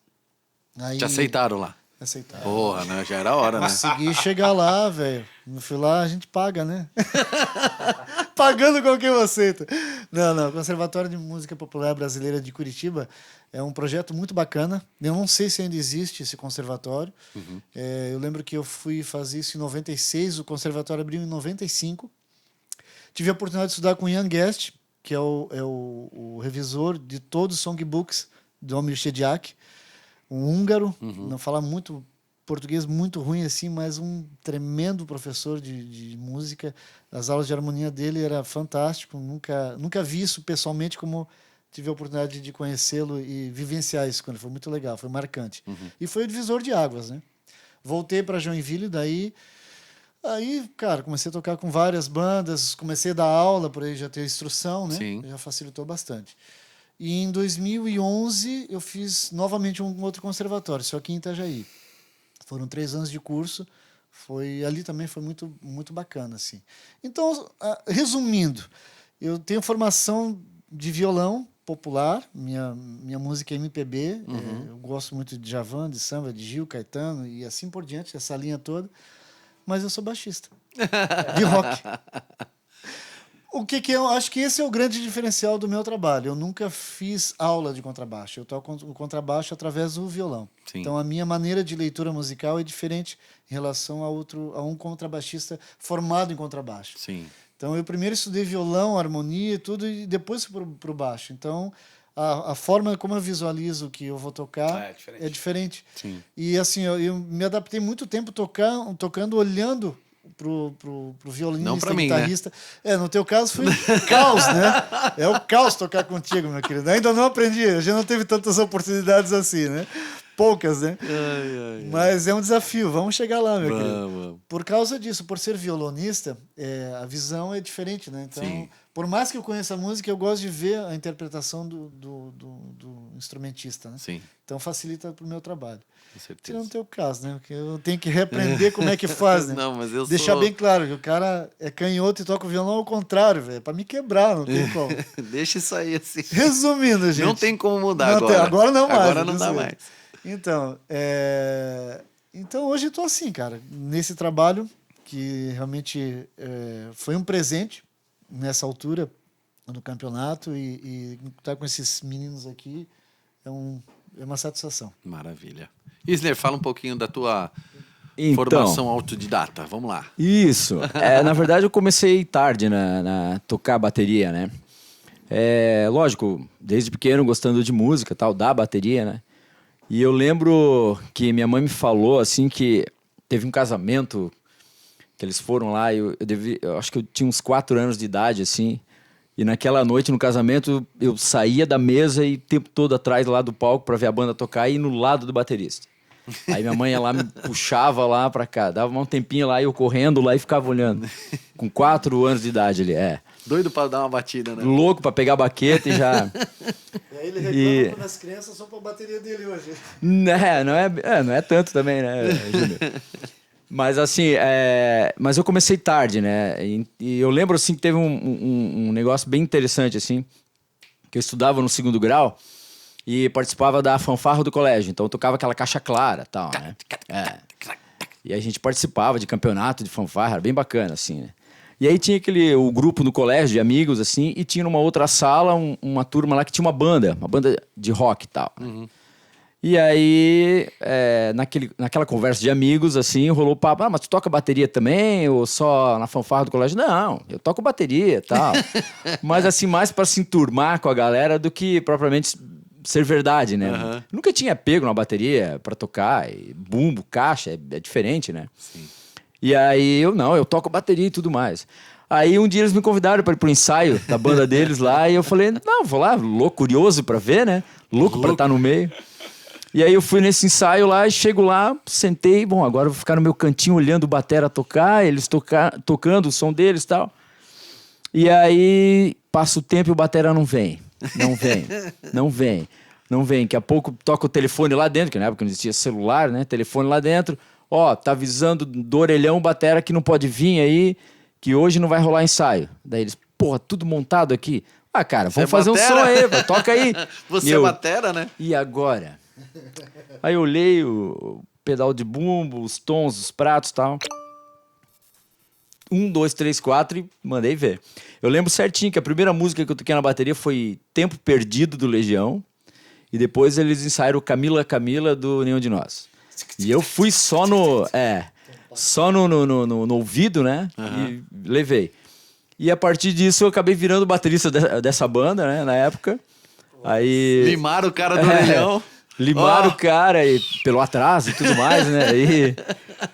Aí Te aceitaram lá. aceitaram. Porra, né? Já era hora, né? Consegui chegar lá, velho. Eu fui lá, a gente paga, né? Pagando qualquer um aceita. Não. O Conservatório de Música Popular Brasileira de Curitiba é um projeto muito bacana. Eu não sei se ainda existe esse conservatório. Eu lembro que eu fui fazer isso em 96, o conservatório abriu em 95. Tive a oportunidade de estudar com o Ian Guest, que é o revisor de todos os songbooks do Omir Shediak, um húngaro, não fala muito português, muito ruim assim, mas um tremendo professor de música. As aulas de harmonia dele era fantástico, nunca vi isso pessoalmente, como tive a oportunidade de conhecê-lo e vivenciar isso quando foi muito legal, foi marcante. E foi o divisor de águas, né? Voltei para Joinville, aí, cara, comecei a tocar com várias bandas, comecei a dar aula, por aí já ter instrução, né? Sim. Já facilitou bastante. E em 2011 eu fiz novamente um outro conservatório, só que em Itajaí. Foram 3 anos de curso, ali também foi muito, muito bacana, assim. Então, resumindo, eu tenho formação de violão popular, minha música é MPB, eu gosto muito de Djavan, de samba, de Gil, Caetano e assim por diante, essa linha toda, mas eu sou baixista, de rock. O que eu acho que esse é o grande diferencial do meu trabalho. Eu nunca fiz aula de contrabaixo. Eu toco o contrabaixo através do violão. Sim. Então a minha maneira de leitura musical é diferente em relação a um contrabaixista formado em contrabaixo. Sim. Então eu primeiro estudei violão, harmonia e tudo, e depois fui para o baixo. Então a forma como eu visualizo que eu vou tocar é diferente. Sim. E assim, eu me adaptei muito tempo tocando, olhando pro violinista, Não pra mim, guitarrista. No teu caso foi caos, né? É o caos tocar contigo, meu querido. Ainda não aprendi, a gente não teve tantas oportunidades assim, né? Poucas, né? Mas é um desafio, vamos chegar lá, meu querido. Vamos. Por causa disso, por ser violonista, a visão é diferente, né? Então, Sim. por mais que eu conheça a música, eu gosto de ver a interpretação do instrumentista, né? Sim, Então facilita pro meu trabalho. com certeza. Tirando o teu caso, né? Porque eu tenho que reaprender como é que faz, né? Não, mas eu Deixar sou... bem claro que o cara é canhoto e toca o violão ao contrário, velho. Pra me quebrar, não tem como. Deixa isso aí assim. Resumindo, gente. Não tem como mudar Não agora. tem, agora não mais. Agora não dá inclusive. mais. Então hoje eu tô assim, cara, nesse trabalho que realmente foi um presente nessa altura do campeonato e estar com esses meninos aqui é uma satisfação. Maravilha. Isner, fala um pouquinho da tua Então, formação autodidata. Vamos lá. isso. Na verdade, eu comecei tarde na tocar bateria, né? Lógico, desde pequeno gostando de música, tal, da bateria, né? E eu lembro que minha mãe me falou, assim, que teve um casamento que eles foram lá, eu acho que eu tinha uns 4 anos de idade, assim, e naquela noite, no casamento, eu saía da mesa e o tempo todo atrás lá do palco pra ver a banda tocar e ir no lado do baterista. Aí minha mãe ia lá, me puxava lá pra cá, dava um tempinho lá, eu correndo lá e ficava olhando. Com 4 anos de idade ele Doido pra dar uma batida, né? louco pra pegar a baqueta e já... E aí ele reclama das crianças só pra bateria dele hoje. Não é tanto também, né, Júnior? Mas assim, mas eu comecei tarde, né? E eu lembro assim que teve um negócio bem interessante, assim, que eu estudava no 2º grau e participava da fanfarra do colégio. Então eu tocava aquela caixa clara e tal, né? E a gente participava de campeonato de fanfarra, era bem bacana, assim, né? E aí tinha o grupo no colégio de amigos, assim, e tinha numa outra sala uma turma lá que tinha uma banda de rock e tal. Né? E aí, naquela conversa de amigos, assim, rolou o papo, mas tu toca bateria também, ou só na fanfarra do colégio? Não, eu toco bateria e tal. Mas assim, mais pra se enturmar com a galera do que propriamente ser verdade, né? Aham. Nunca tinha pego na bateria pra tocar, e bumbo, caixa, é diferente, né? Sim. E aí eu toco bateria e tudo mais. Aí um dia eles me convidaram para ir pro ensaio da banda deles lá, e eu falei, não, vou lá, louco, curioso pra ver, né? Louco pra estar no meio. E aí eu fui nesse ensaio lá, e chego lá, sentei, bom, agora eu vou ficar no meu cantinho olhando o batera tocar, eles tocando o som deles e tal. E aí passa o tempo e o batera não vem. Não vem, não vem, não vem. Daqui a pouco toca o telefone lá dentro, que na época não existia celular, né? Telefone lá dentro. Ó, tá avisando do orelhão o batera que não pode vir aí, que hoje não vai rolar ensaio. Daí eles, porra, tudo montado aqui. Ah, cara, vamos fazer batera? um som aí, pô, toca aí. Você E eu, é batera, né? E agora? Aí eu olhei o pedal de bumbo, os tons, os pratos e tal. 1, 2, 3, 4 e mandei ver. Eu lembro certinho que a primeira música que eu toquei na bateria foi Tempo Perdido, do Legião. E depois eles ensaiaram Camila Camila, do Nenhum de Nós. E eu fui só no... só no ouvido, né? E levei. E a partir disso eu acabei virando baterista dessa banda, né? Na época. Aí... Limaram o cara do orelhão. Limaram Ó. o cara pelo atraso e tudo mais, né?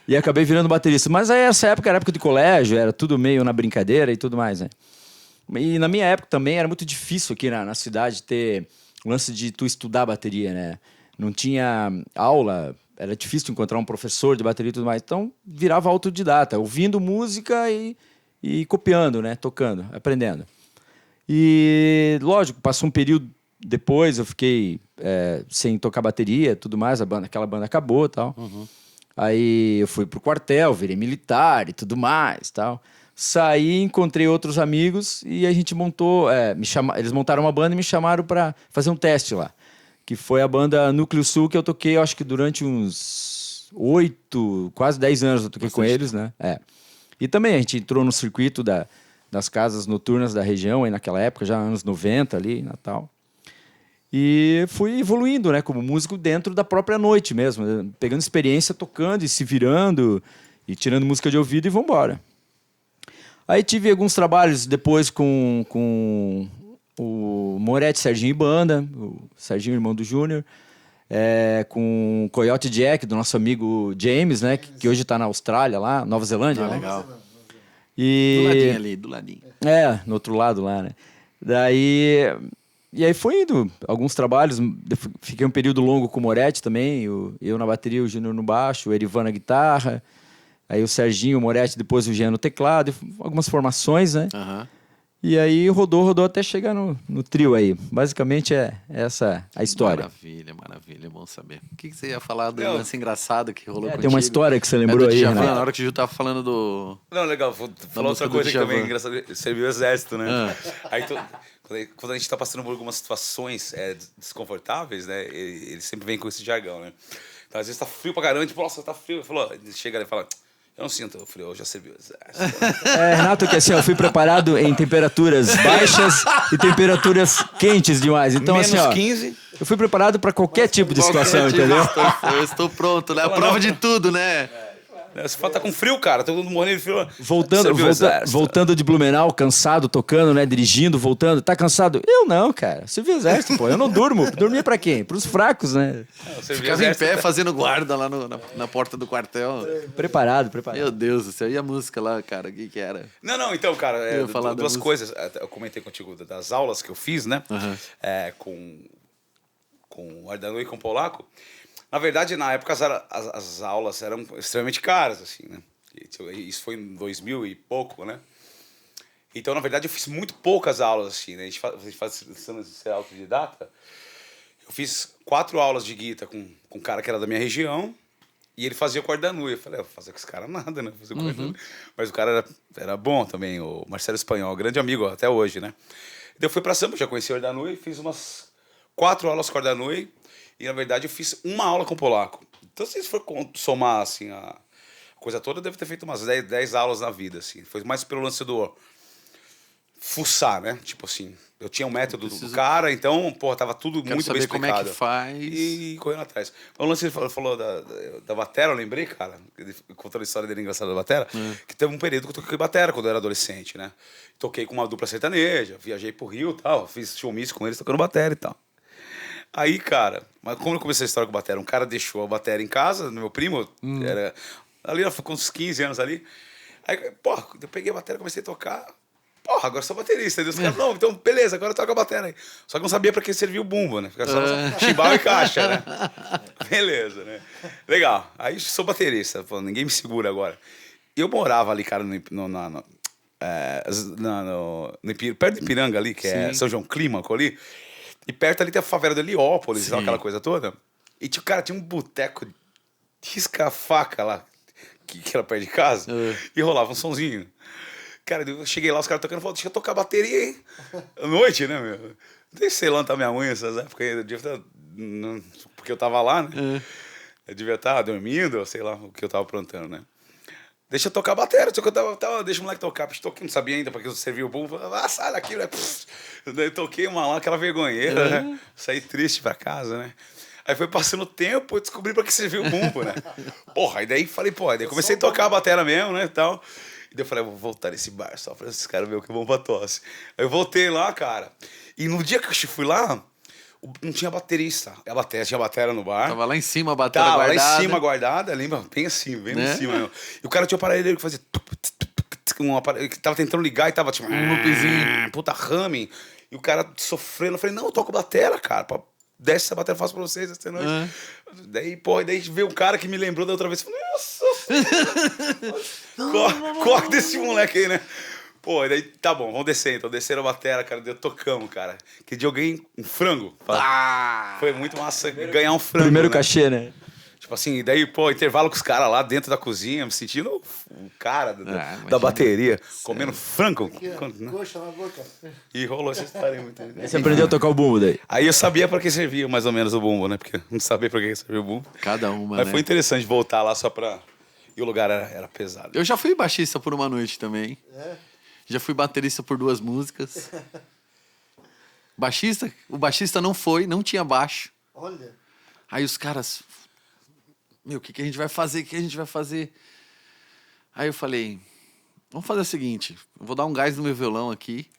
E acabei virando baterista. Mas aí essa época era época de colégio, era tudo meio na brincadeira e tudo mais, né? E na minha época também era muito difícil aqui na cidade ter o lance de tu estudar bateria, né? Não tinha aula, era difícil encontrar um professor de bateria e tudo mais. Então virava autodidata, ouvindo música e copiando, né? Tocando, aprendendo. E lógico, passou um período depois, eu fiquei sem tocar bateria e tudo mais, aquela banda acabou e tal. Aí eu fui pro quartel, virei militar e tudo mais tal. Saí, encontrei outros amigos e a gente montou, eles montaram uma banda e me chamaram para fazer um teste lá. Que foi a banda Núcleo Sul, que eu toquei, eu acho que durante uns 8, quase 10 anos eu toquei com eles, né? E também a gente entrou no circuito das casas noturnas da região, aí naquela época, já anos 90 ali, Natal. E fui evoluindo, né, como músico dentro da própria noite mesmo, né, pegando experiência, tocando e se virando, e tirando música de ouvido e vambora. Aí tive alguns trabalhos depois com o Moretti Serginho e Banda, o Serginho, irmão do Júnior, com o Coyote Jack, do nosso amigo James, né, que hoje está na Austrália, lá, Nova Zelândia. Né? Legal. E... Do ladinho ali, do ladinho. No outro lado lá, né? E aí foi indo alguns trabalhos, fiquei um período longo com o Moretti também, eu na bateria, o Júnior no baixo, o Erivan na guitarra, aí o Serginho, o Moretti, depois o Jean no teclado, algumas formações, né? E aí rodou até chegar no trio aí. Basicamente essa a história. Maravilha, maravilha, é bom saber. O que você ia falar do lance engraçado que rolou contigo? Tem uma história que você lembrou do aí, Djavan, Renato. na hora que o Gil tava falando do... Não, legal, vou falar outra música do coisa que também é Djavan. engraçado. Serviu o exército, né? Aí quando a gente tá passando por algumas situações desconfortáveis, né? Ele sempre vem com esse jargão, né? Então, às vezes tá frio pra caramba, tipo, nossa, tá frio. Ele chega ali e fala, eu não sinto frio, eu já servi o exército. Renato, que assim, eu fui preparado em temperaturas baixas e temperaturas quentes demais. Então, Menos assim, ó, 15. eu fui preparado para qualquer tipo de situação, entendeu? Eu estou pronto, né? A prova de tudo, né? Você fala, tá com frio, cara, todo mundo morrendo de frio. Voltando de Blumenau, cansado, tocando, né? Dirigindo, voltando. Tá cansado? Eu não, cara. Serviu o exército, pô. Eu não durmo. Dormia pra quem? Pros fracos, né? Ficava em pé fazendo guarda lá na porta do quartel. Preparado. Meu Deus do céu. E a música lá, cara? O que era? Não, então, cara, Eu ia falar da duas música. coisas. Eu comentei contigo das aulas que eu fiz, né? Com o Ardanu e com o Polaco. Na verdade, na época, as aulas eram extremamente caras, assim, né? Isso foi em 2000 e pouco, né? Então, na verdade, eu fiz muito poucas aulas, assim, né? A gente faz ser autodidata. Eu fiz 4 aulas de guitarra com um cara que era da minha região e ele fazia com o Ardanu. Eu falei, eu vou fazer com esse cara nada, né? Fazer com o Ardanu. Mas o cara era bom também, o Marcelo Espanhol, grande amigo até hoje, né? Então, eu fui pra Sampa, já conheci o Ardanu e fiz umas 4 aulas com o Ardanu e, na verdade, eu fiz uma aula com o Polaco. Então, se for somar, assim, a coisa toda, eu devo ter feito umas 10 aulas na vida, assim. Foi mais pelo lance do fuçar, né? Tipo assim, Eu tinha um método do cara, então, pô, tava tudo Quero muito bem saber como explicado. é que faz. E correndo atrás. O lance ele falou da batera, eu lembrei, cara, ele contando a história dele engraçada da batera, que teve um período que eu toquei batera quando eu era adolescente, né? Toquei com uma dupla sertaneja, viajei pro Rio e tal, fiz showmício com eles tocando batera e tal. Aí, cara, mas como eu comecei a história com batera? Um cara deixou a batera em casa, meu primo, era ali, ela ficou com uns 15 anos ali. Aí, pô, eu peguei a batera, comecei a tocar. Porra, agora eu sou baterista. Aí os caras, não, então beleza, agora toca a bateria aí. Só que não sabia pra que servia o bumbo, né? Ficava só chimbal e caixa, né? Beleza, né? Legal. Aí sou baterista, pô, ninguém me segura agora. Eu morava ali, cara, perto de Ipiranga ali, que é São João Clímaco ali. E perto ali tem a favela de Heliópolis, aquela coisa toda. E tinha um boteco risca-faca lá, que era perto de casa, e rolava um sonzinho. Cara, eu cheguei lá, os caras tocando, falaram, deixa eu tocar bateria, hein? À noite, né, meu? Nem sei lá onde tá minha mãe nessas épocas, eu devia estar... porque eu tava lá, né? Eu devia estar dormindo, sei lá, o que eu tava aprontando, né? Deixa eu tocar bateria, deixa o moleque tocar, porque toquei, não sabia ainda, porque eu servi o bumbo, sai daqui, né? Daí toquei uma lá, aquela vergonheira, né? Saí triste pra casa, né? Aí foi passando o tempo, eu descobri pra que serviu o bumbo, né? Porra, e daí falei, pô, daí comecei a tocar a bateria mesmo, né, e tal... E daí eu falei, vou voltar nesse bar só pra esses caras verem o que vão pra tosse. Aí eu voltei lá, cara. E no dia que eu fui lá, não tinha baterista. Tinha bateria no bar. Tava lá em cima a bateria guardada. guardada. Lá em cima guardada, lembra? Bem assim, bem em cima mesmo. E o cara tinha um aparelho que fazia... que tava tentando ligar e tava tipo... Um loopzinho. Puta ramming. E o cara sofrendo. Eu falei, não, eu toco bateria, cara. Desce essa bateria, eu faço pra vocês essa noite. Daí veio um cara que me lembrou da outra vez. Falei, nossa! Corre desse moleque aí, né? Pô, e daí, tá bom, vamos descer. Então, desceram a bateria, cara, tocamos, cara. Que dia eu ganhei um frango. Foi muito massa ganhar um frango. Primeiro né? cachê, né? Tipo assim, daí, pô, intervalo com os caras lá dentro da cozinha, me sentindo o cara da bateria, comendo frango. Coxa na boca. E rolou essa história aí muito. Aí você aprendeu a tocar o bumbo daí. Aí eu sabia pra que servia mais ou menos o bumbo, né? Porque eu não sabia pra que servia o bumbo. Cada uma, Mas né? foi interessante voltar lá só pra... E o lugar era pesado. Eu já fui baixista por uma noite também. Já fui baterista por 2 músicas. O baixista não tinha baixo. Olha. Aí os caras... Meu, o que a gente vai fazer? O que a gente vai fazer? Aí eu falei, vamos fazer o seguinte, eu vou dar um gás no meu violão aqui.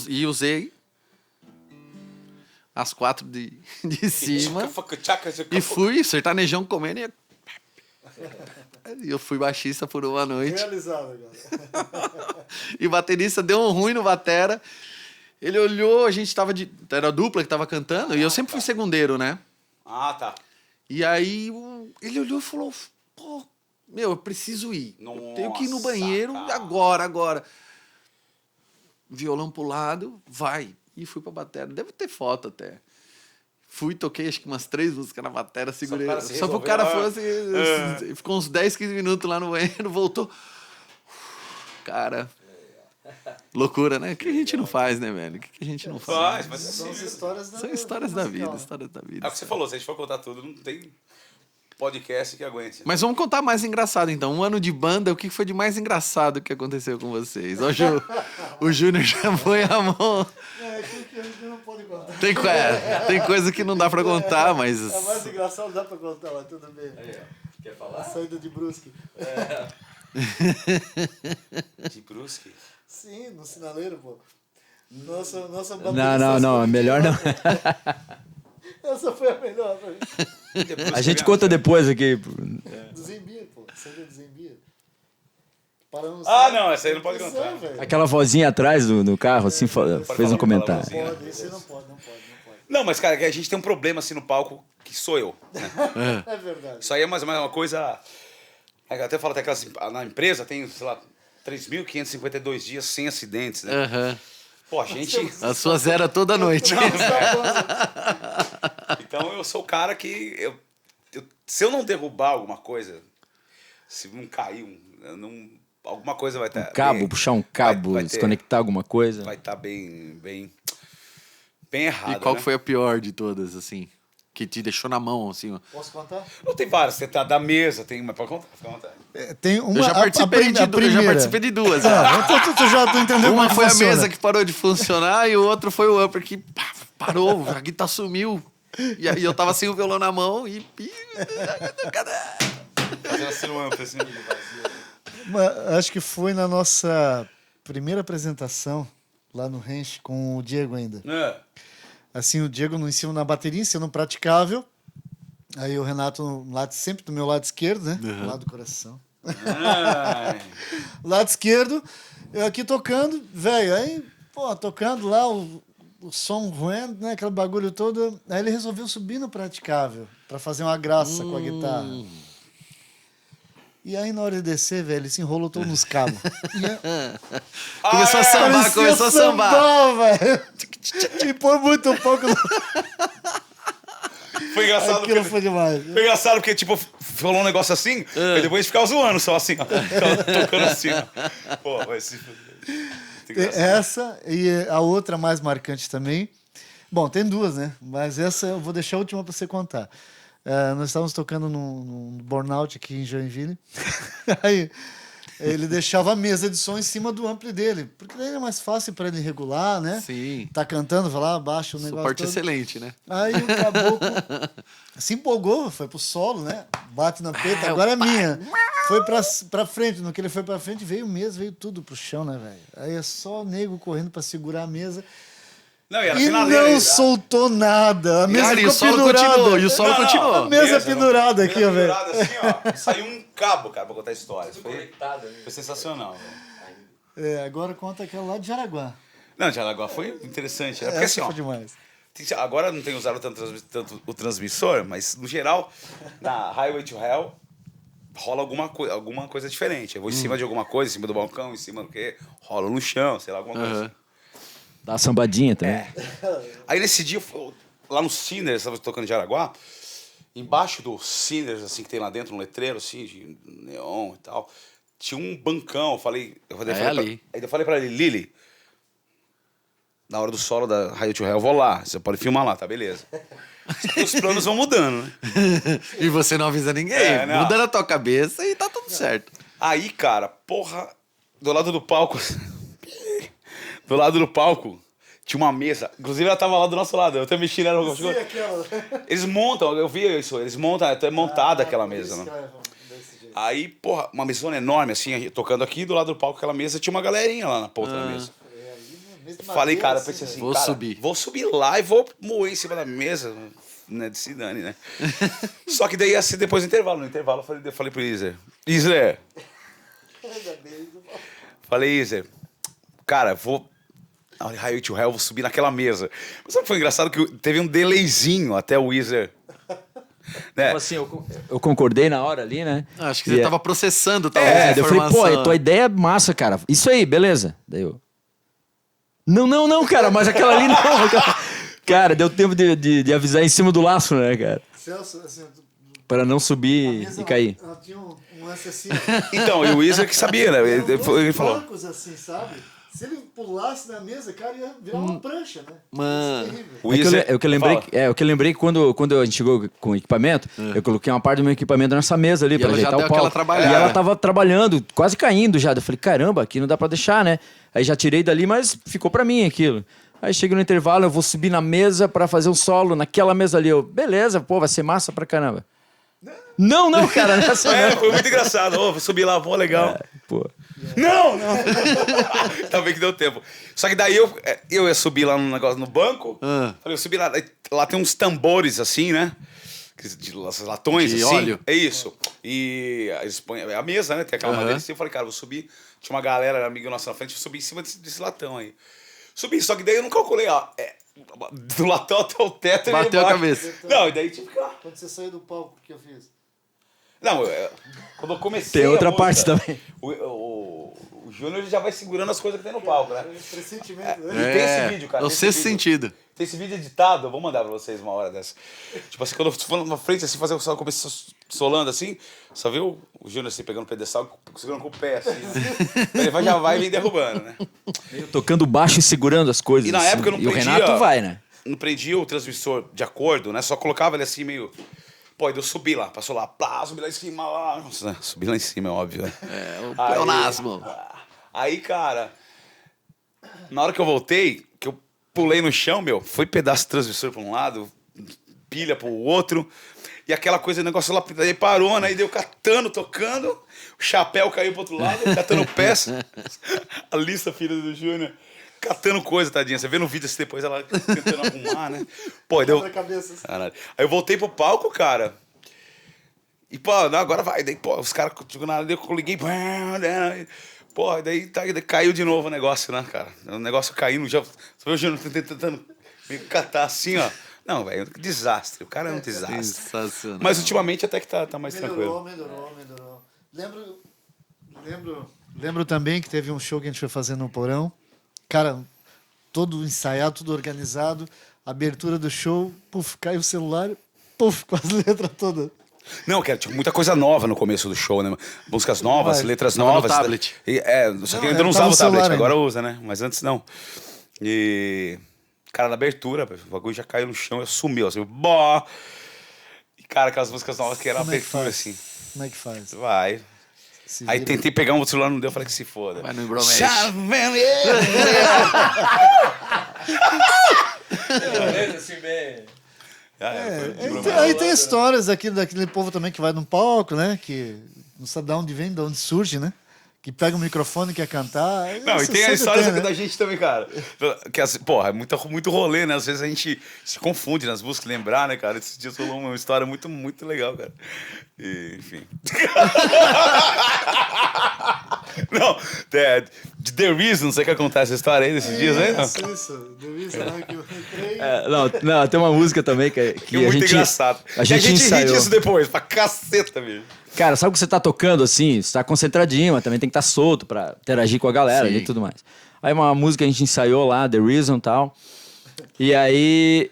E usei as 4 de cima. E fui, sertanejão comendo. E eu fui baixista por uma noite. Realizado agora. E o baterista deu um ruim no batera. Ele olhou, a gente tava era a dupla que tava cantando, e eu sempre fui segundeiro, né? Ah, tá. E aí ele olhou e falou, pô, meu, eu preciso ir. Eu tenho que ir no banheiro agora. Violão pro lado, vai. E fui pra bateria. Deve ter foto até. Fui, toquei acho que umas 3 músicas na bateria, segurei. Só pro cara fosse. Ficou uns 10, 15 minutos lá no banheiro, voltou. Cara. Loucura, né? O que a gente não faz, né, velho? O que a gente não faz? Mas São assim, as histórias da São histórias da vida, musical. histórias da é vida. o que você falou, se a gente for contar tudo, não tem podcast que aguente. Mas vamos contar mais engraçado, então. Um ano de banda, o que foi de mais engraçado que aconteceu com vocês? Ó, o Júnior já foi a mão. Aquilo que a gente não pode contar. Tem coisa que não dá pra contar, mas... É mais engraçado, dá pra contar, mas tudo bem. Quer falar? A saída de Brusque. De Brusque? Sim, no sinaleiro, pô. Nossa Não, melhor não. Essa foi a melhor pra mim. A gente conta depois aqui. Do Zembia, pô. Saída do Zembia. Paramos. Não, essa aí não pode Isso contar. é, velho. Aquela vozinha atrás do carro, assim, fez um comentário. falar Pode, isso aí não pode. Não, mas, cara, a gente tem um problema assim no palco, que sou eu. Né? É verdade. Isso aí é mais ou menos uma coisa... Eu até falo até que na empresa tem, sei lá, 3.552 dias sem acidentes, né? Aham. Pô, a gente... A sua zera toda noite. Então eu sou o cara que... se eu não derrubar alguma coisa, se não cair, alguma coisa vai estar... Puxar um cabo, vai desconectar alguma coisa. Vai estar bem errado, E qual né? foi a pior de todas, assim? que te deixou na mão, assim, ó? Posso contar? Não, tem várias. Tem da mesa, tem uma. Pode contar, fica à vontade. Tem uma, Eu já participei de duas. Tu já tô entendendo como Uma é que foi a funciona. mesa que parou de funcionar e o outro foi o upper que parou, a guitarra sumiu. E aí eu tava sem o violão na mão e... Fazendo assim um amplo, assim, Acho que foi na nossa primeira apresentação lá no Ranch com o Diego ainda. Assim, o Diego em cima na bateria, sendo praticável. Aí o Renato sempre do meu lado esquerdo, né? Do lado do coração. Lado esquerdo, eu aqui tocando, velho. Aí, pô, tocando lá, o som ruim, né? Aquele bagulho todo. Aí ele resolveu subir no praticável pra fazer uma graça com a guitarra. E aí, na hora de descer, velho, ele se enrolou todo nos cabos. Começou a sambar, começou a sambar. Velho. E por muito pouco. Foi engraçado Aquilo porque... foi demais. Foi engraçado porque, tipo, falou um negócio assim, e depois ficava zoando só assim, ó. Ficava tocando assim, ó. Pô, vai se fuder. Essa e a outra mais marcante também. Bom, tem duas, né? Mas essa eu vou deixar a última para você contar. Nós estávamos tocando num burnout aqui em Joinville. Aí ele deixava a mesa de som em cima do ampli dele, porque daí é mais fácil para ele regular, né? Sim. Tá cantando, vai lá, abaixa o negócio Suporte todo. excelente, né? Aí o caboclo se empolgou, foi pro solo, né? Bate na peita, agora é minha. Foi pra frente, no que ele foi pra frente, veio tudo pro chão, né, velho? Aí é só o nego correndo pra segurar a mesa. Não, e era E finaleira, não soltou nada. A mesa E o ficou solo pendurada. continuou, e o solo continuou. A mesa pendurada aqui, ó, velho. Pendurada assim, ó. Saiu um cabo, cara, pra contar a história. Foi sensacional, velho. Agora conta aquela lá de Jaraguá. Não, Jaraguá foi interessante. Porque assim, Essa ó. foi demais. Agora não tem usado tanto o transmissor, mas no geral, na Highway to Hell, rola alguma coisa diferente. Eu vou em cima de alguma coisa, em cima do balcão, em cima do quê? Rola no chão, sei lá, alguma coisa assim. Dá uma sambadinha também. Aí nesse dia, lá no Cinders, estava tocando em Jaraguá, embaixo do Cinders, assim, que tem lá dentro, um letreiro, assim, de neon e tal, tinha um bancão. Aí eu falei pra ele, Lili, na hora do solo da Highway to Hell, eu vou lá, você pode filmar lá, tá, beleza. Os planos vão mudando, né? E você não avisa ninguém. Não. Muda na tua cabeça e tá tudo certo. Aí, cara, porra, do lado do palco... Do lado do palco tinha uma mesa. Inclusive, ela tava lá do nosso lado. Eu até mexi nela. Eles montam, eu vi isso. Eles montam, até montada aquela mesa, né? Aí, porra, uma mesona enorme, assim, tocando aqui. Do lado do palco, aquela mesa, tinha uma galerinha lá na ponta da mesa. Falei, cara, eu pensei assim, vou subir lá e vou moer em cima da mesa, né, de se dane, né? Só que daí ia ser depois do intervalo. No intervalo, eu falei pro Iser, falei, Iser, cara, vou... Highway to Hell, vou subir naquela mesa. Mas sabe o que foi engraçado? Que teve um delayzinho até o Weezer. Né? Então, assim, eu concordei na hora ali, né? Acho que você tava processando, talvez, a daí eu falei, informação. pô, tua ideia é massa, cara. Isso aí, beleza. Daí eu... Não, cara, mas aquela ali não. Cara, deu tempo de avisar em cima do laço, né, cara? Celso, assim, Para não subir e cair. Ela tinha um lance assim. Então, e o Weezer que sabia, né? Ele falou... bancos assim, sabe? Se ele pulasse na mesa, cara, ia virar uma prancha, né? Mano. É o que eu lembrei que quando a gente chegou com o equipamento, eu coloquei uma parte do meu equipamento nessa mesa ali E pra ela já ajeitar deu o palco. aquela trabalhada. E ela tava trabalhando, quase caindo já. Eu falei, caramba, aqui não dá pra deixar, né? Aí já tirei dali, mas ficou pra mim aquilo. Aí chega no intervalo, eu vou subir na mesa pra fazer um solo naquela mesa ali. Eu, beleza, pô, vai ser massa pra caramba. Não, cara, nessa não. Foi muito engraçado. Vou subir lá, vou, legal. Pô. Não! Tá bem que deu tempo. Só que daí eu ia subir lá no negócio no banco. Falei, eu subi lá. Lá tem uns tambores assim, né? De latões, de assim. óleo. É isso. E eles põem a mesa, né? Tem aquela madeira assim. Eu falei, cara, vou subir. Tinha uma galera, amiga nossa na frente, eu subi em cima desse latão aí. Subi, só que daí eu não calculei, ó. Do latão até o teto e Bateu a cabeça. Não, e daí tive que... Quando você saiu do palco, o que eu fiz? Não, quando eu comecei. Tem outra a música, parte também. O Júnior já vai segurando as coisas que tem no palco, né? Pressentimento. E tem esse vídeo, cara. É o tem esse sexto vídeo. sentido. Tem esse vídeo editado, eu vou mandar pra vocês uma hora dessa. Tipo assim, quando eu tô na frente, assim, fazer o começo solando assim, só viu o Júnior assim, pegando o pedestal, segurando com o pé, assim. Ele já vai me derrubando, né? Tocando baixo e segurando as coisas. E na assim. época eu não E o podia- Renato vai, né? não prendia o transmissor de acordo, né? Só colocava ele assim meio... Pô, aí eu subi lá, passou lá, plá, subi lá em cima, lá. Nossa, subi lá em cima, é óbvio, né? O pleonasmo. Aí, cara, na hora que eu voltei, que eu pulei no chão, meu, foi pedaço de transmissor pra um lado, pilha pro outro, e aquela coisa, o negócio lá, aí parou, né? Aí deu catando, tocando, o chapéu caiu pro outro lado, catando peça. A Lissa, filha do Júnior, catando coisa, tadinha. Você vê no vídeo assim depois, ela tentando arrumar, né? Pô, deu... Caralho. Aí eu voltei pro palco, cara. E, pô, não, agora vai. Daí, pô, os caras, eu liguei. Pô, daí caiu de novo o negócio, né, cara? O negócio caindo, já... Você viu o Júnior tentando me catar assim, ó. Não, velho, que desastre. O cara é um desastre. Sensacional. Mas ultimamente até que tá mais tranquilo. Melhorou. Lembro também que teve um show que a gente foi fazer no Porão. Cara, todo ensaiado, tudo organizado. Abertura do show, puf, caiu o celular, puf, com as letras todas. Não, cara, tinha muita coisa nova no começo do show, né? Músicas novas, Vai. letras Tava no novas. tablet. Só que Não, eu ainda não tava usava no o tablet, celular agora ainda. usa, né? Mas antes não. E... Cara, na abertura, o bagulho já caiu no chão, sumiu, assim, bó! E, cara, aquelas músicas novas que era Como é que abertura, faz? assim. Como é que faz? Vai. Se Aí vira. tentei pegar um celular, não deu, falei que se foda. Vai no Embromate. assim, bem... Aí tem histórias daquele povo também que vai num palco, né? Que não sabe de onde vem, de onde surge, né? Que pega o microfone e quer cantar. Não, e Isso tem a sempre história tem, né? da gente também, cara. Que, assim, porra, é muito rolê, né? Às vezes a gente se confunde nas buscas, lembrar, né, cara? Esses dias rolou uma história muito, muito legal, cara. E, enfim. Não, de The Reason, não sei o que acontece essa história aí desses dias, né? Isso. The Reason, né, que eu entrei. Não, tem uma música também que É a muito gente... engraçado. A gente e a gente ri ensaiou. disso depois, pra caceta, bicho. Cara, sabe que você tá tocando assim, você tá concentradinho, mas também tem que estar solto pra interagir com a galera Sim. e tudo mais. Aí uma música a gente ensaiou lá, The Reason e tal. E aí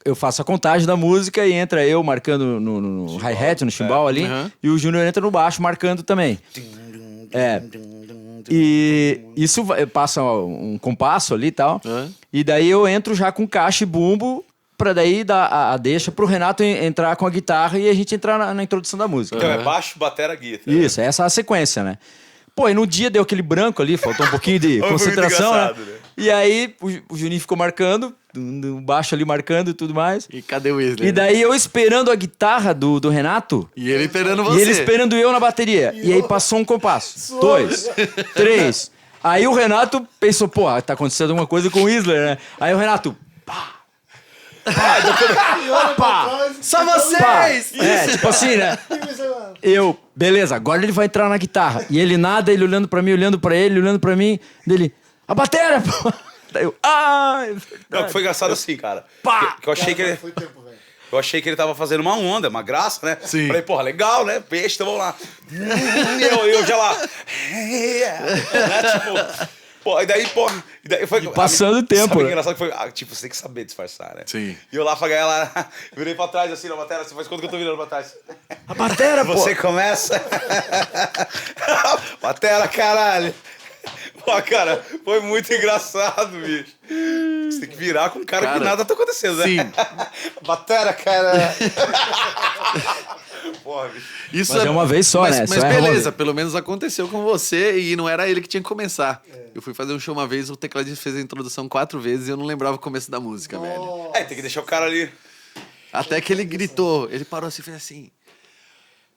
eu faço a contagem da música e entra eu marcando no hi-hat, no chimbal ali, Uhum. e o Júnior entra no baixo marcando também. E isso passa um compasso ali e tal. Uhum. E daí eu entro já com caixa e bumbo pra daí dar a deixa pro Renato entrar com a guitarra e a gente entrar na introdução da música. Então é baixo, batera, guitarra. Isso, essa é a sequência, né? Pô, e no dia deu aquele branco ali, faltou um pouquinho de Foi muito concentração, né? engraçado, né? E aí o Juninho ficou marcando, o baixo ali marcando e tudo mais. E cadê o Wesley? E daí eu esperando a guitarra do Renato E ele esperando você. e ele esperando eu na bateria. E aí passou um compasso. 2, 3. Aí o Renato pensou, pô, tá acontecendo alguma coisa com o Isler, né? Aí o Renato, Só pá. vocês! Tipo assim, né? Eu, beleza, agora ele vai entrar na guitarra. E ele nada, ele olhando pra mim, olhando pra ele, olhando pra mim. Dele, a bateria, pô! Daí eu, Não, que foi engraçado assim, cara. Pá! Que eu achei que ele... Foi tempo, velho. Eu achei que ele tava fazendo uma onda, uma graça, né? Sim. Falei, porra, legal, né? Peixe, então vamos lá. eu já lá. Né? Tipo, pô, e daí, porra. E daí foi, passando o tempo, Sabe o que é né? engraçado que foi? Tipo, você tem que saber disfarçar, né? Sim. E eu lá pra ganhar lá, virei pra trás assim na bateria, assim, faz quanto que eu tô virando pra trás? A bateria, pô! Você começa. Batera, caralho. Pô, cara, foi muito engraçado, bicho. Você tem que virar com um cara que Cara, nada tá acontecendo, né? sim. Batera, cara. Porra, bicho. Isso Mas é uma vez só, mas, né? Mas Só é uma beleza, vez. pelo menos aconteceu com você e não era ele que tinha que começar. Eu fui fazer um show uma vez, o tecladista fez a introdução 4 vezes e eu não lembrava o começo da música, velho. É, tem que deixar o cara ali. Até que ele gritou, ele parou assim e fez assim.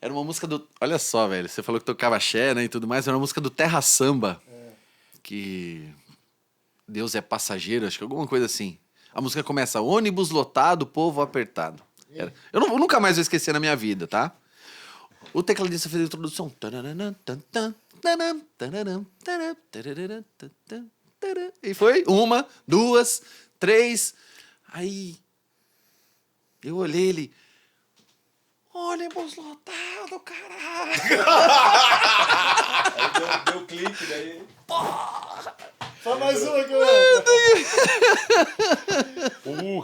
Era uma música do. Olha só, velho, você falou que tocava axé, né, e tudo mais, era uma música do Terra Samba. Que. Deus é passageiro, acho que alguma coisa assim. A música começa: ônibus lotado, povo apertado. Eu nunca mais vou esquecer na minha vida, tá? O tecladista fez a introdução. E foi 1, 2, 3. Aí eu olhei ele. Ônibus lotado, caralho. Deu clique daí. Só mais uma que eu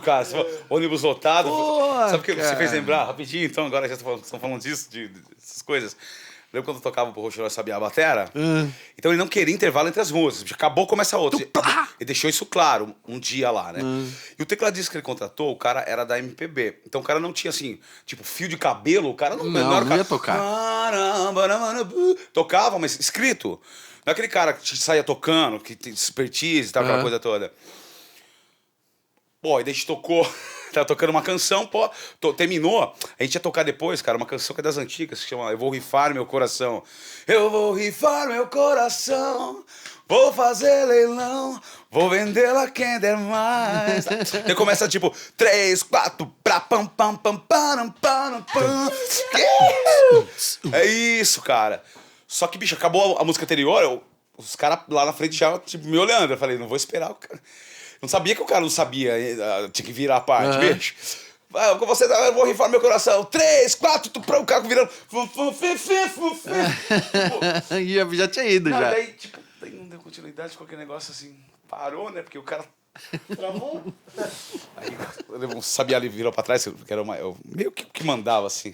Cara, você falou, ônibus lotado. Porra, Sabe o que você cara. fez lembrar? Rapidinho, então, agora já estão falando disso, dessas coisas. Lembra quando eu tocava pro Roxo, eu sabia a batera? Então ele não queria intervalo entre as músicas. Acabou, começa outra. Ele deixou isso claro um dia lá, né? E o tecladista que ele contratou, o cara era da MPB. Então o cara não tinha, assim, tipo, fio de cabelo. O cara não era o não cara... ia tocar. Tocava, mas escrito. Não é aquele cara que saía tocando, que tem expertise e tal, aquela coisa toda. Pô, aí a gente tocou... Tava tocando uma canção, pô, terminou. A gente ia tocar depois, cara, uma canção que é das antigas, que chama Eu Vou Rifar Meu Coração. Eu vou rifar meu coração, vou fazer leilão, vou vendê-la quem der mais. Aí começa tipo 3, 4, pra pam, pam, pam, pam, pam, pam. É isso, cara. Só que, bicho, acabou a música anterior, os caras lá na frente já tipo, me olhando. Eu falei, não vou esperar o cara. Não sabia que o cara não sabia, tinha que virar a parte, bicho. Com você, eu vou rifar meu coração. 3, 4, o cara virando. E já tinha ido, já. Daí, tipo, daí não deu continuidade, qualquer negócio assim. Parou, né? Porque o cara travou. Aí eu não sabia, ele virou pra trás, que era eu meio que mandava assim.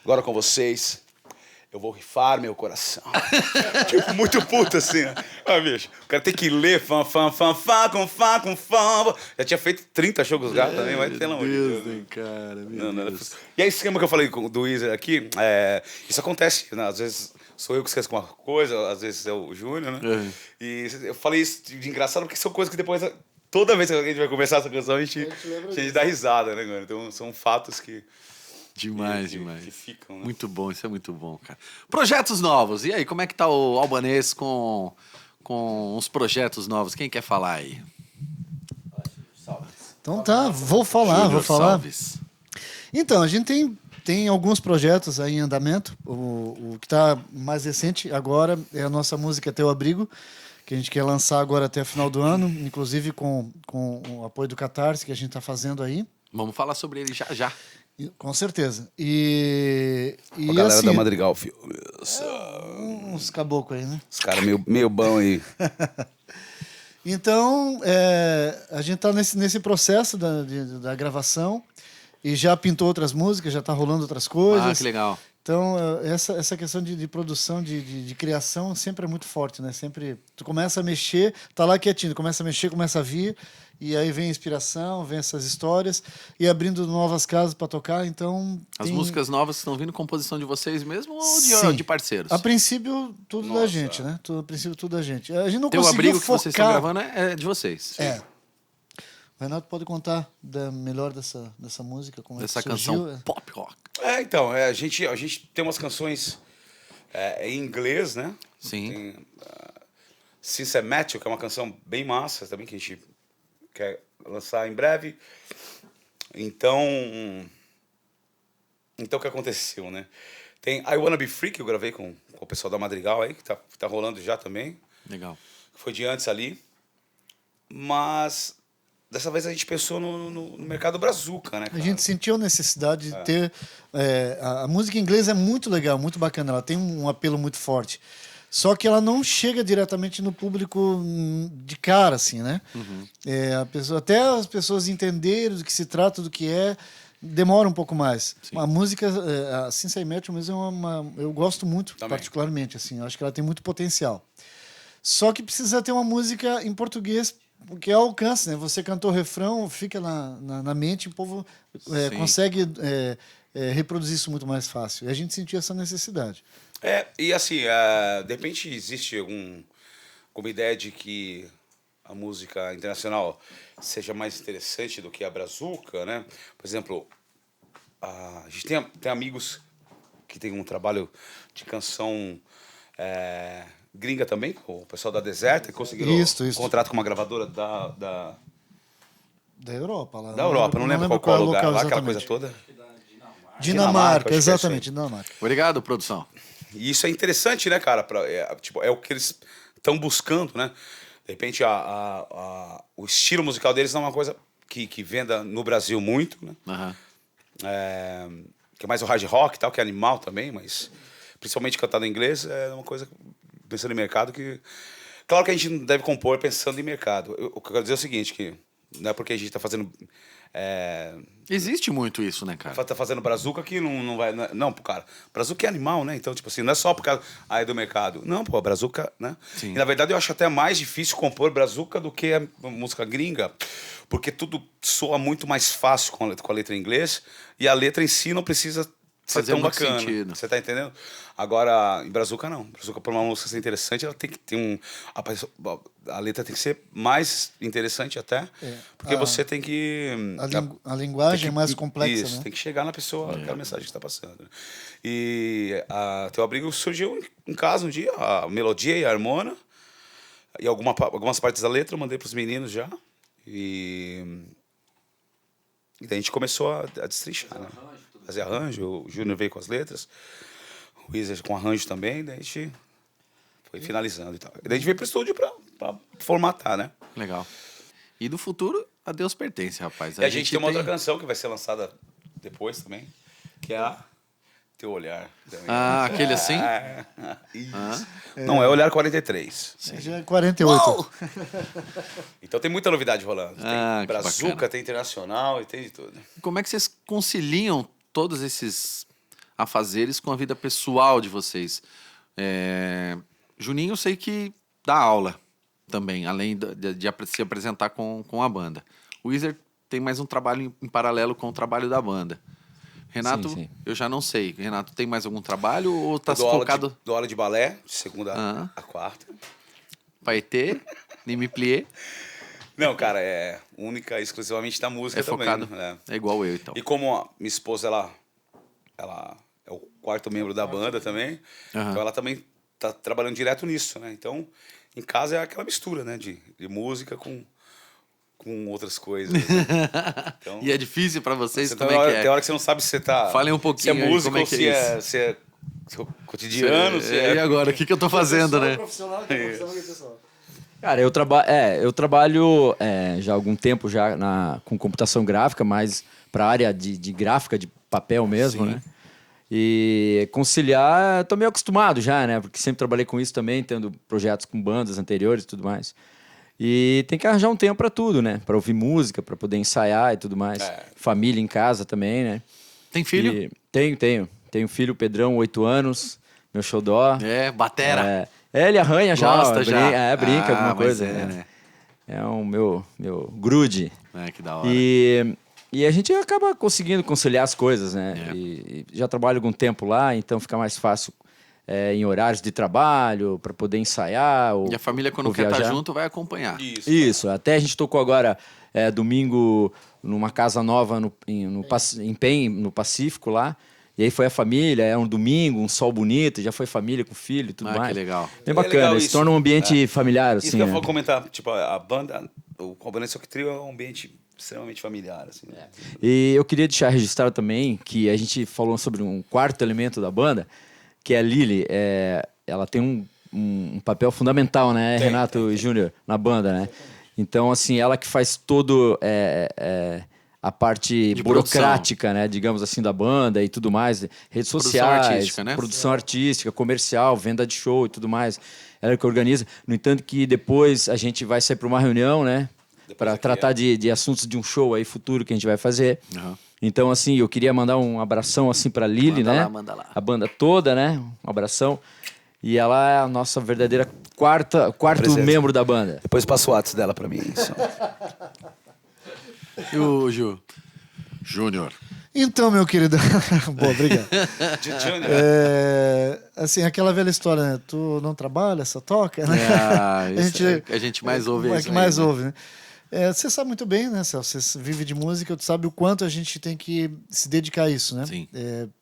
Agora com vocês. Eu vou rifar meu coração. Tipo, muito puto assim, né? Ah, bicho, o cara tem que ler fã, com fã. Já tinha feito 30 shows com os gatos também, mas pelo amor de Deus. Hein, cara, Não. E aí, esse esquema que eu falei do Weezer aqui, isso acontece, né? Às vezes sou eu que esqueço alguma coisa, às vezes é o Júnior, né? E eu falei isso de engraçado porque são coisas que depois, toda vez que a gente vai começar essa canção, a gente dá risada, né, cara? Então são fatos que... Demais. Que ficam, né? Muito bom, isso é muito bom, cara. Projetos novos. E aí, como é que tá o Albanês com os projetos novos? Quem quer falar aí? Então tá, vou falar. Salves. Então, a gente tem alguns projetos aí em andamento. O que está mais recente agora é a nossa música Teu Abrigo, que a gente quer lançar agora até o final do ano, inclusive com o apoio do Catarse que a gente está fazendo aí. Vamos falar sobre ele já. Com certeza. E A galera assim, da Madrigal Filmes. uns caboclos aí, né? Os caras meio bom aí. Então, a gente está nesse processo da gravação e já pintou outras músicas, já está rolando outras coisas. Ah, que legal. Então, essa questão de produção, de criação, sempre é muito forte, né? Sempre, tu começa a mexer, tá lá quietinho, começa a mexer, começa a vir, e aí vem a inspiração, vem essas histórias, e abrindo novas casas para tocar, então... As músicas novas estão vindo composição de vocês mesmo ou Sim. de parceiros? A princípio, tudo da gente, né? A princípio, tudo da gente. A gente não Teu conseguiu Abrigo que focar... vocês estão gravando é de vocês. É. O Renato pode contar melhor dessa música, como Dessa é que surgiu. canção pop rock. Então, a gente tem umas canções em inglês, né? Sim. Tem Since I Met You, que é uma canção bem massa também, que a gente quer lançar em breve. Então o que aconteceu, né? Tem I Wanna Be Free, que eu gravei com o pessoal da Madrigal aí, que tá rolando já também. Legal. Foi de antes ali. Mas dessa vez a gente pensou no mercado brazuca, né, A cara? gente sentiu a necessidade de ter... a música inglesa é muito legal, muito bacana, ela tem um apelo muito forte. Só que ela não chega diretamente no público de cara, assim, né? Até as pessoas entenderem do que se trata, do que demora um pouco mais. Sim. A música, a Since I Met You mesmo, eu gosto muito, Também. particularmente, assim. Eu acho que ela tem muito potencial. Só que precisa ter uma música em português que alcance, né? Você cantou o refrão, fica na mente, o povo consegue reproduzir isso muito mais fácil. E a gente sentiu essa necessidade. E assim, de repente existe alguma ideia de que a música internacional seja mais interessante do que a brazuca, né? Por exemplo, a gente tem amigos que tem um trabalho de canção gringa também, o pessoal da Deserta, que conseguiram um contrato com uma gravadora da Europa. Lá, da Europa, não lembro qual lugar, lá, aquela coisa toda. Dinamarca, acho que é exatamente, isso aí. Dinamarca. Obrigado, produção. E isso é interessante, né, cara? É o que eles estão buscando, né? De repente, o estilo musical deles não é uma coisa que venda no Brasil muito, né? Aham. Que é mais o hard rock e tal, que é animal também, mas principalmente cantado em inglês é uma coisa, pensando em mercado, que... Claro que a gente não deve compor pensando em mercado. O que eu quero dizer é o seguinte, que não é porque a gente tá fazendo... Existe muito isso, né, cara? Tá fazendo brazuca que não vai... Não, pô, cara, brazuca é animal, né? Então, tipo assim, não é só por causa é do mercado. Não, pô, brazuca, né? Sim. E, na verdade, eu acho até mais difícil compor brazuca do que a música gringa, porque tudo soa muito mais fácil com a letra em inglês, e a letra em si não precisa ser Fazer tão muito bacana. sentido. Você tá entendendo? Agora, em brazuca, não. Brazuca, por uma música ser interessante, ela tem que ter a letra tem que ser mais interessante até, porque você tem que... A linguagem é mais complexa, Isso, né? tem que chegar na pessoa aquela mensagem que está passando. Né? E a Teu Abrigo surgiu em casa um dia, a melodia e a harmona, e algumas partes da letra eu mandei para os meninos já. E daí a gente começou a destrinchar, né? Fazer arranjo, o Júnior veio com as letras, o Wizard com arranjo também, daí a gente foi finalizando e tal. E daí a gente veio pro estúdio pra formatar, né? Legal. E do futuro, a Deus pertence, rapaz. E a gente tem uma outra canção que vai ser lançada depois também, que é a Teu Olhar. Também. Ah, aquele assim? Isso. Não, é Olhar 43. Já é 48. Então tem muita novidade rolando. Ah, Tem que brazuca, bacana. tem internacional e tem de tudo. Como é que vocês conciliam todos esses afazeres com a vida pessoal de vocês? Juninho, eu sei que dá aula também, além de se apresentar com a banda. O Wizard tem mais um trabalho em paralelo com o trabalho da banda. Renato, Sim. eu já não sei. Renato, tem mais algum trabalho ou tá Eu se dou focado dou aula de balé, de segunda Ah. a quarta. paetê, nem me plié? Não, cara, é única exclusivamente da música É também. focado. Né? É igual eu, então. E como a minha esposa, ela é o quarto membro da banda também, Aham. então ela também tá trabalhando direto nisso, né? Então, em casa é aquela mistura, né? De música com outras coisas. Né? Então, E é difícil pra vocês? você Como tem é que hora, é? tem hora que você não sabe se você tá... Falem um se é pouquinho aí, música como é ou que se é é, se é seu cotidiano, se E é... agora, o que eu tô fazendo, né? Cara, eu trabalho já há algum tempo já com computação gráfica, mais para a área de gráfica, de papel mesmo, Sim. né? E conciliar, tô meio acostumado já, né? Porque sempre trabalhei com isso também, tendo projetos com bandas anteriores e tudo mais. E tem que arranjar um tempo para tudo, né? Para ouvir música, para poder ensaiar e tudo mais. Família em casa também, né? Tem filho? E tenho. Tenho um filho, Pedrão, 8 anos, meu xodó. Batera. Ele arranha já. Gosta já. Brinca alguma mas coisa. né? É o meu grude. Que da hora. E a gente acaba conseguindo conciliar as coisas, né? E já trabalho algum tempo lá, então fica mais fácil em horários de trabalho, para poder ensaiar. E a família, quando quer estar junto, vai acompanhar. Isso. Até a gente tocou agora domingo numa casa nova em Penha, no Pacífico lá. E aí foi a família, é um domingo, um sol bonito, já foi família com filho e tudo mais. Que legal. Bem bacana, legal se isso. torna um ambiente familiar, Isso assim, que eu né? vou comentar, tipo, a banda, o Componente Só Que Trio é um ambiente extremamente familiar, assim. Né? E eu queria deixar registrado também que a gente falou sobre um quarto elemento da banda, que é a Lili. Ela tem um papel fundamental, né, Renato e Júnior, na banda, né? Então, assim, ela que faz todo a parte De burocrática, né, digamos assim, da banda e tudo mais, redes Produção sociais, artística, né? produção artística, comercial, venda de show e tudo mais. Ela que organiza. No entanto, que depois a gente vai sair para uma reunião, né, para tratar de assuntos de um show aí futuro que a gente vai fazer. Uhum. Então, assim, eu queria mandar um abração assim para Lili, né? Manda lá. A banda toda, né? Um abração. E ela é a nossa verdadeira quarto Presente. membro da banda. Depois passa o WhatsApp dela pra mim. Isso. E o Ju? Júnior. Então, meu querido. Bom, obrigado. Júnior. Assim, aquela velha história, né? Tu não trabalha, só toca, né? Isso é que a gente mais ouve É isso que mais aí, né? ouve, né? Você sabe muito bem, né, Celso? Você vive de música, tu sabe o quanto a gente tem que se dedicar a isso, né? Sim.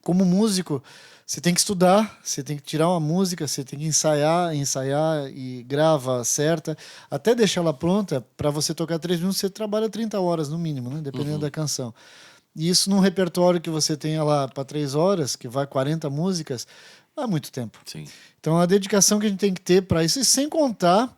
Como músico, você tem que estudar, você tem que tirar uma música, você tem que ensaiar e grava, acerta, até deixar ela pronta. Para você tocar 3 minutos, você trabalha 30 horas no mínimo, né? Dependendo da canção. E isso num repertório que você tenha lá para 3 horas, que vai 40 músicas, vai muito tempo. Sim. Então a dedicação que a gente tem que ter para isso, e sem contar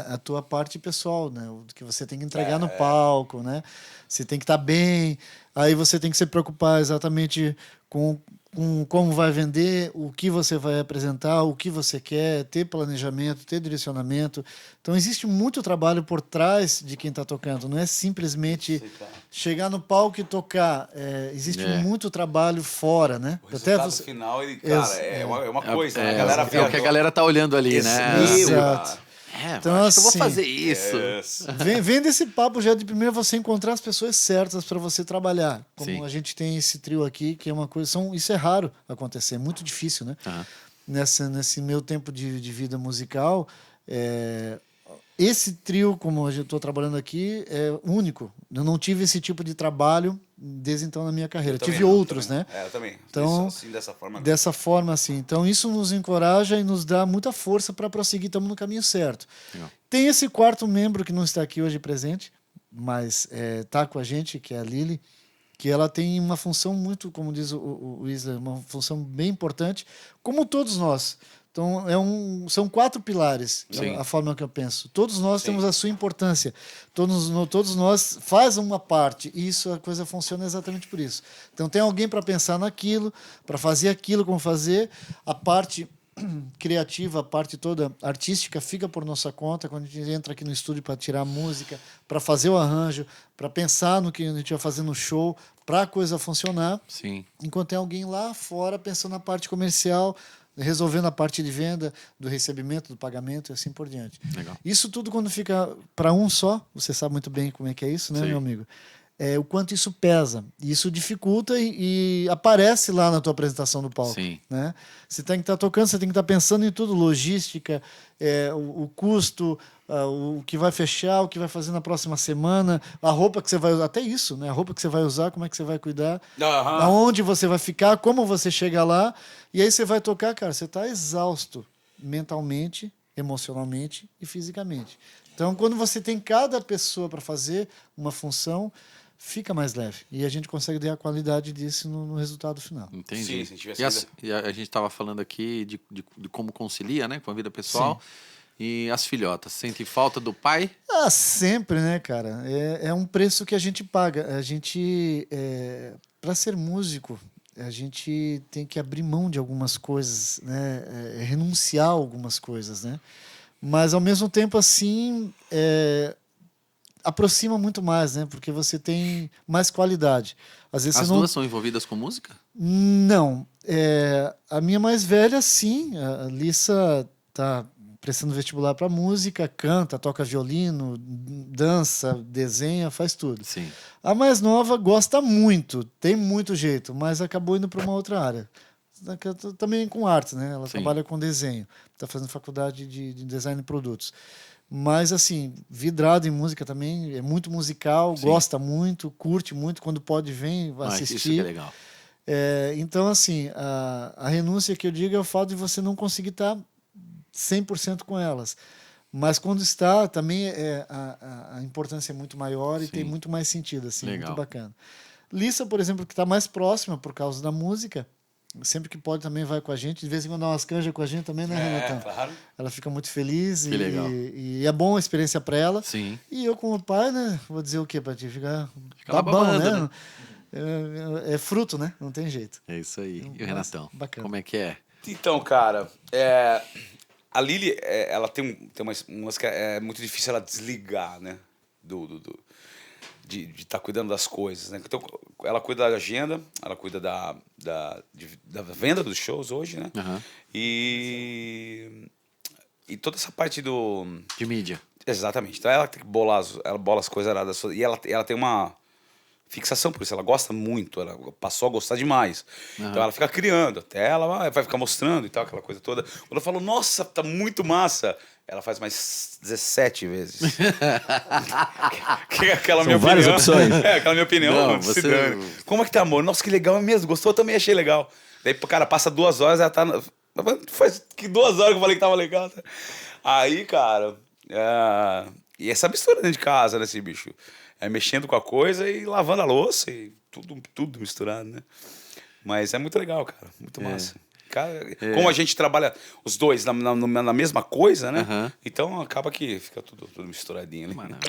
a tua parte pessoal, né? O que você tem que entregar no palco, né? Você tem que estar bem, aí você tem que se preocupar exatamente com com como vai vender, o que você vai apresentar, o que você quer, ter planejamento, ter direcionamento. Então, existe muito trabalho por trás de quem está tocando. Não é simplesmente chegar no palco e tocar. Existe muito trabalho fora, né? O resultado final, ele, cara, é uma coisa. A galera vê é o que a galera tá olhando ali, né? Exato. Então, acho que eu vou fazer isso. Vem desse papo já de primeiro você encontrar as pessoas certas para você trabalhar. Como Sim. a gente tem esse trio aqui, que é uma coisa. Isso é raro acontecer, é muito difícil, né? Nesse meu tempo de vida musical, esse trio, como eu estou trabalhando aqui, é único. Eu não tive esse tipo de trabalho desde então na minha carreira. Tive outros, né? Eu também. Então, isso, assim, dessa forma. Dessa forma, assim. Então, isso nos encoraja e nos dá muita força para prosseguir. Estamos no caminho certo. Legal. Tem esse quarto membro que não está aqui hoje presente, mas está com a gente, que é a Lili, que ela tem uma função muito, como diz o Isla, uma função bem importante, como todos nós. Então, são 4 pilares, a forma que eu penso. Todos nós temos a sua importância. Todos nós fazem uma parte. E isso, a coisa funciona exatamente por isso. Então, tem alguém para pensar naquilo, para fazer aquilo, como fazer. A parte criativa, a parte toda artística fica por nossa conta. Quando a gente entra aqui no estúdio para tirar a música, para fazer o arranjo, para pensar no que a gente vai fazer no show, para a coisa funcionar. Sim. Enquanto tem alguém lá fora pensando na parte comercial, resolvendo a parte de venda, do recebimento, do pagamento e assim por diante. Legal. Isso tudo quando fica para um só, você sabe muito bem como é que é isso, né, Sim. meu amigo? O quanto isso pesa. Isso dificulta e aparece lá na tua apresentação do palco. Sim. Né? Você tem que estar tocando, você tem que estar pensando em tudo, logística, o custo, o que vai fechar, o que vai fazer na próxima semana, a roupa que você vai usar, até isso, né? A roupa que você vai usar, como é que você vai cuidar, aonde você vai ficar, como você chega lá, e aí você vai tocar, cara, você está exausto mentalmente, emocionalmente e fisicamente. Então, quando você tem cada pessoa para fazer uma função, fica mais leve. E a gente consegue dar a qualidade disso no resultado final. Entendi. Sim, se tivesse E a gente estava falando aqui de como concilia, né, com a vida pessoal. Sim. E as filhotas, sente falta do pai? Ah, sempre, né, cara? É um preço que a gente paga. A gente, para ser músico, a gente tem que abrir mão de algumas coisas, né? Renunciar a algumas coisas, né? Mas, ao mesmo tempo, assim, aproxima muito mais, né? Porque você tem mais qualidade. Às vezes As você não... duas são envolvidas com música? Não. A minha mais velha, sim. A Lissa tá prestando vestibular para música, canta, toca violino, dança, desenha, faz tudo. Sim. A mais nova gosta muito, tem muito jeito, mas acabou indo para uma outra área. Também com arte, né? Ela trabalha com desenho, está fazendo faculdade de design de produtos. Mas, assim, vidrado em música também, é muito musical, gosta muito, curte muito, quando pode vem assistir. Isso que é legal. Então, assim, a renúncia que eu digo é o fato de você não conseguir estar 100% com elas. Mas quando está, também a importância é muito maior e tem muito mais sentido, assim, muito bacana. Lissa, por exemplo, que está mais próxima por causa da música, sempre que pode também vai com a gente, de vez em quando dá umas canjas com a gente também, né, Renatão? Claro. Ela fica muito feliz e é bom a experiência para ela. Sim. E eu, como pai, né, vou dizer o quê para ti? Fica babando, né? É fruto, né? Não tem jeito. É isso aí. E o Renatão? Bacana. Como é que é? Então, cara, a Lili, ela tem umas que é muito difícil ela desligar, né? De estar cuidando das coisas, né? Então, ela cuida da agenda, ela cuida da venda dos shows hoje, né? Uhum. E toda essa parte de mídia. Exatamente. Então, ela tem que ela bola as coisas erradas. E ela tem uma fixação por isso, ela gosta muito, ela passou a gostar demais. Então ela fica criando, até ela vai ficar mostrando e tal, aquela coisa toda. Quando eu falo, nossa, tá muito massa, ela faz mais 17 vezes. que é aquela minha várias opinião. opções. Aquela minha opinião. Não, você... Como é que tá, amor? Nossa, que legal mesmo, gostou? Eu também achei legal. Daí, cara, passa 2 horas, ela tá... Faz que 2 horas que eu falei que tava legal. Aí, cara... E essa mistura dentro de casa, né, esse bicho? Mexendo com a coisa e lavando a louça e tudo misturado, né? Mas é muito legal, cara. Muito massa. Cara, como a gente trabalha os dois na mesma coisa, né? Então acaba que fica tudo misturadinho. Né? Maravilha.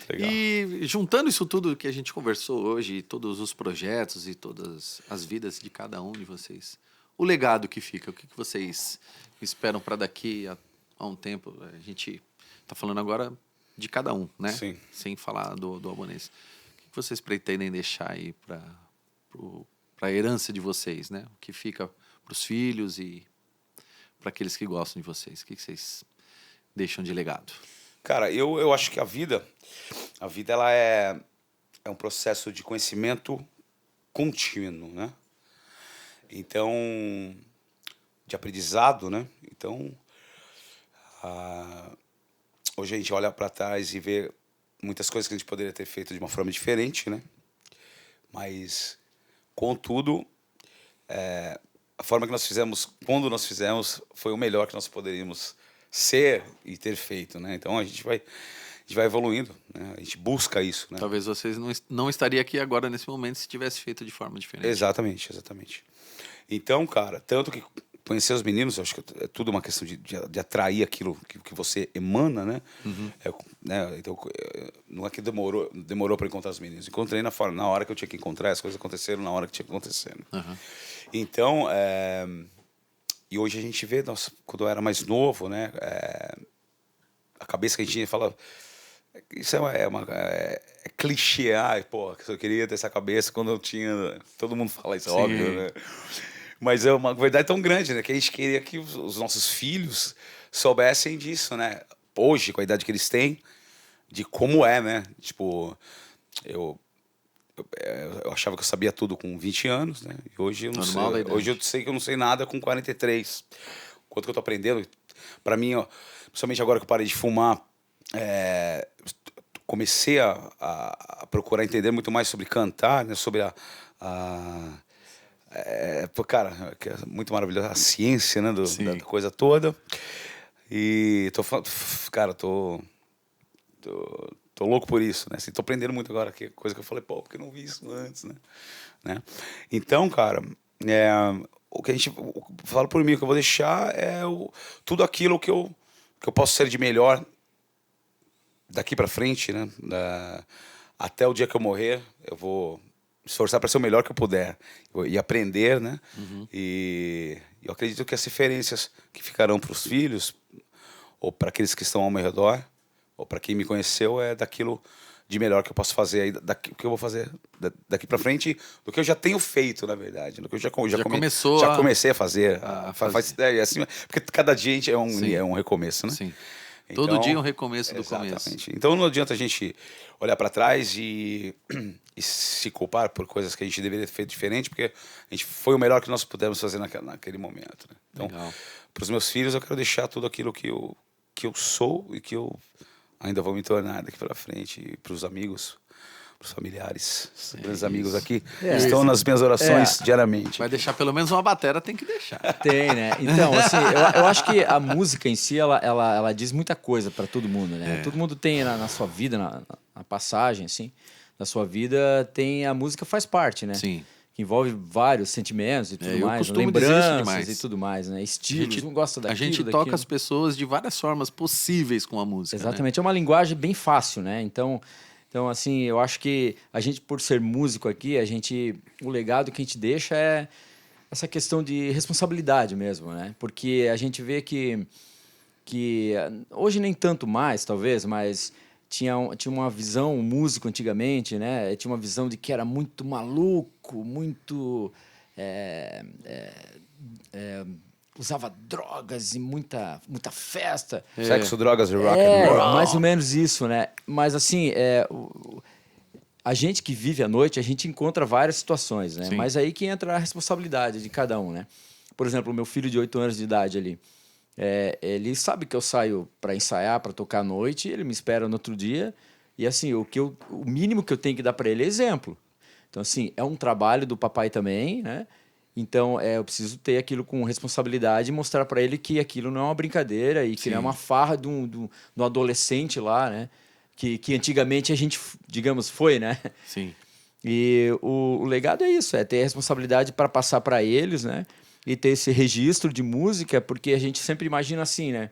Legal. E juntando isso tudo que a gente conversou hoje, todos os projetos e todas as vidas de cada um de vocês, o legado que fica, o que vocês esperam para daqui a um tempo? A gente está falando agora de cada um, né? Sim. Sem falar do Albanês. O que vocês pretendem deixar aí para a herança de vocês, né? O que fica para os filhos e para aqueles que gostam de vocês? O que vocês deixam de legado? Cara, eu acho que a vida ela é um processo de conhecimento contínuo, né? Então, de aprendizado, né? Então, hoje a gente olha para trás e vê muitas coisas que a gente poderia ter feito de uma forma diferente, né? Mas, contudo, a forma que nós fizemos, quando nós fizemos, foi o melhor que nós poderíamos ser e ter feito, né? Então a gente vai evoluindo, né? A gente busca isso, né? Talvez vocês não estariam aqui agora nesse momento se tivesse feito de forma diferente. Exatamente. Então, cara, tanto que conhecer os meninos, eu acho que é tudo uma questão de atrair aquilo que você emana, né? Né? Então, não é que demorou para encontrar os meninos. Encontrei na hora que eu tinha que encontrar, as coisas aconteceram na hora que tinha que acontecer. Né? Então, e hoje a gente vê, nossa, quando eu era mais novo, né? A cabeça que a gente tinha fala. Isso é clichê, pô, eu queria ter essa cabeça quando eu tinha. Todo mundo fala isso, óbvio, né? Mas é uma verdade tão grande, né? Que a gente queria que os nossos filhos soubessem disso, né? Hoje, com a idade que eles têm, de como é, né? Tipo, eu achava que eu sabia tudo com 20 anos, né? E hoje eu não sei. Hoje eu sei que eu não sei nada com 43. Quanto que eu tô aprendendo? Pra mim, ó, principalmente agora que eu parei de fumar, comecei a procurar entender muito mais sobre cantar, né? Sobre cara, que é muito maravilhoso, a ciência, né? Da coisa toda. E tô louco por isso, né? Assim, tô aprendendo muito agora, que coisa que eu falei, pô, porque eu não vi isso antes, né? Então, cara, o que a gente fala por mim, o que eu vou deixar é tudo aquilo que eu posso ser de melhor daqui para frente, né? Até o dia que eu morrer, eu vou me esforçar para ser o melhor que eu puder e aprender, né? E eu acredito que as referências que ficarão para os filhos ou para aqueles que estão ao meu redor ou para quem me conheceu é daquilo de melhor que eu posso fazer aí, o que eu vou fazer daqui para frente, do que eu já tenho feito, na verdade, do que eu já comecei a fazer, assim, porque cada dia a gente é um recomeço, né? Sim. Então, todo dia é um recomeço do exatamente. começo. Então não adianta a gente olhar para trás e se culpar por coisas que a gente deveria ter feito diferente, porque a gente foi o melhor que nós pudemos fazer naquele momento. Né? Então, para os meus filhos, eu quero deixar tudo aquilo que eu sou e que eu ainda vou me tornar daqui para frente, e para os amigos, para os familiares, os grandes amigos aqui, estão nas minhas orações diariamente. Vai deixar pelo menos uma batera, tem que deixar. Tem, né? Então, assim, eu acho que a música em si, ela diz muita coisa para todo mundo, né? Todo mundo tem na sua vida, na passagem, assim, da sua vida, a música faz parte, né? Sim. Que envolve vários sentimentos e tudo mais, lembranças e tudo mais, né? Estilos, não gosta daquilo, a gente toca as pessoas de várias formas possíveis com a música. Exatamente, né? É uma linguagem bem fácil, né? Então, assim, eu acho que a gente, por ser músico aqui, o legado que a gente deixa é essa questão de responsabilidade mesmo, né? Porque a gente vê que hoje nem tanto mais, talvez, mas tinha uma visão, o músico antigamente, né? Tinha uma visão de que era muito maluco, muito... usava drogas e muita festa. Sexo, drogas e rock and roll. Mais ou menos isso, né? Mas assim, a gente que vive à noite, a gente encontra várias situações, né? Sim. Mas aí que entra a responsabilidade de cada um, né? Por exemplo, o meu filho de 8 anos de idade ali, ele sabe que eu saio para ensaiar, para tocar à noite, ele me espera no outro dia, e assim, o mínimo que eu tenho que dar para ele é exemplo. Então, assim, é um trabalho do papai também, né? Então, eu preciso ter aquilo com responsabilidade e mostrar para ele que aquilo não é uma brincadeira e que não é uma farra de um adolescente lá, né? Que antigamente a gente, digamos, foi, né? Sim. E o legado é isso, é ter a responsabilidade para passar para eles, né? E ter esse registro de música, porque a gente sempre imagina assim, né?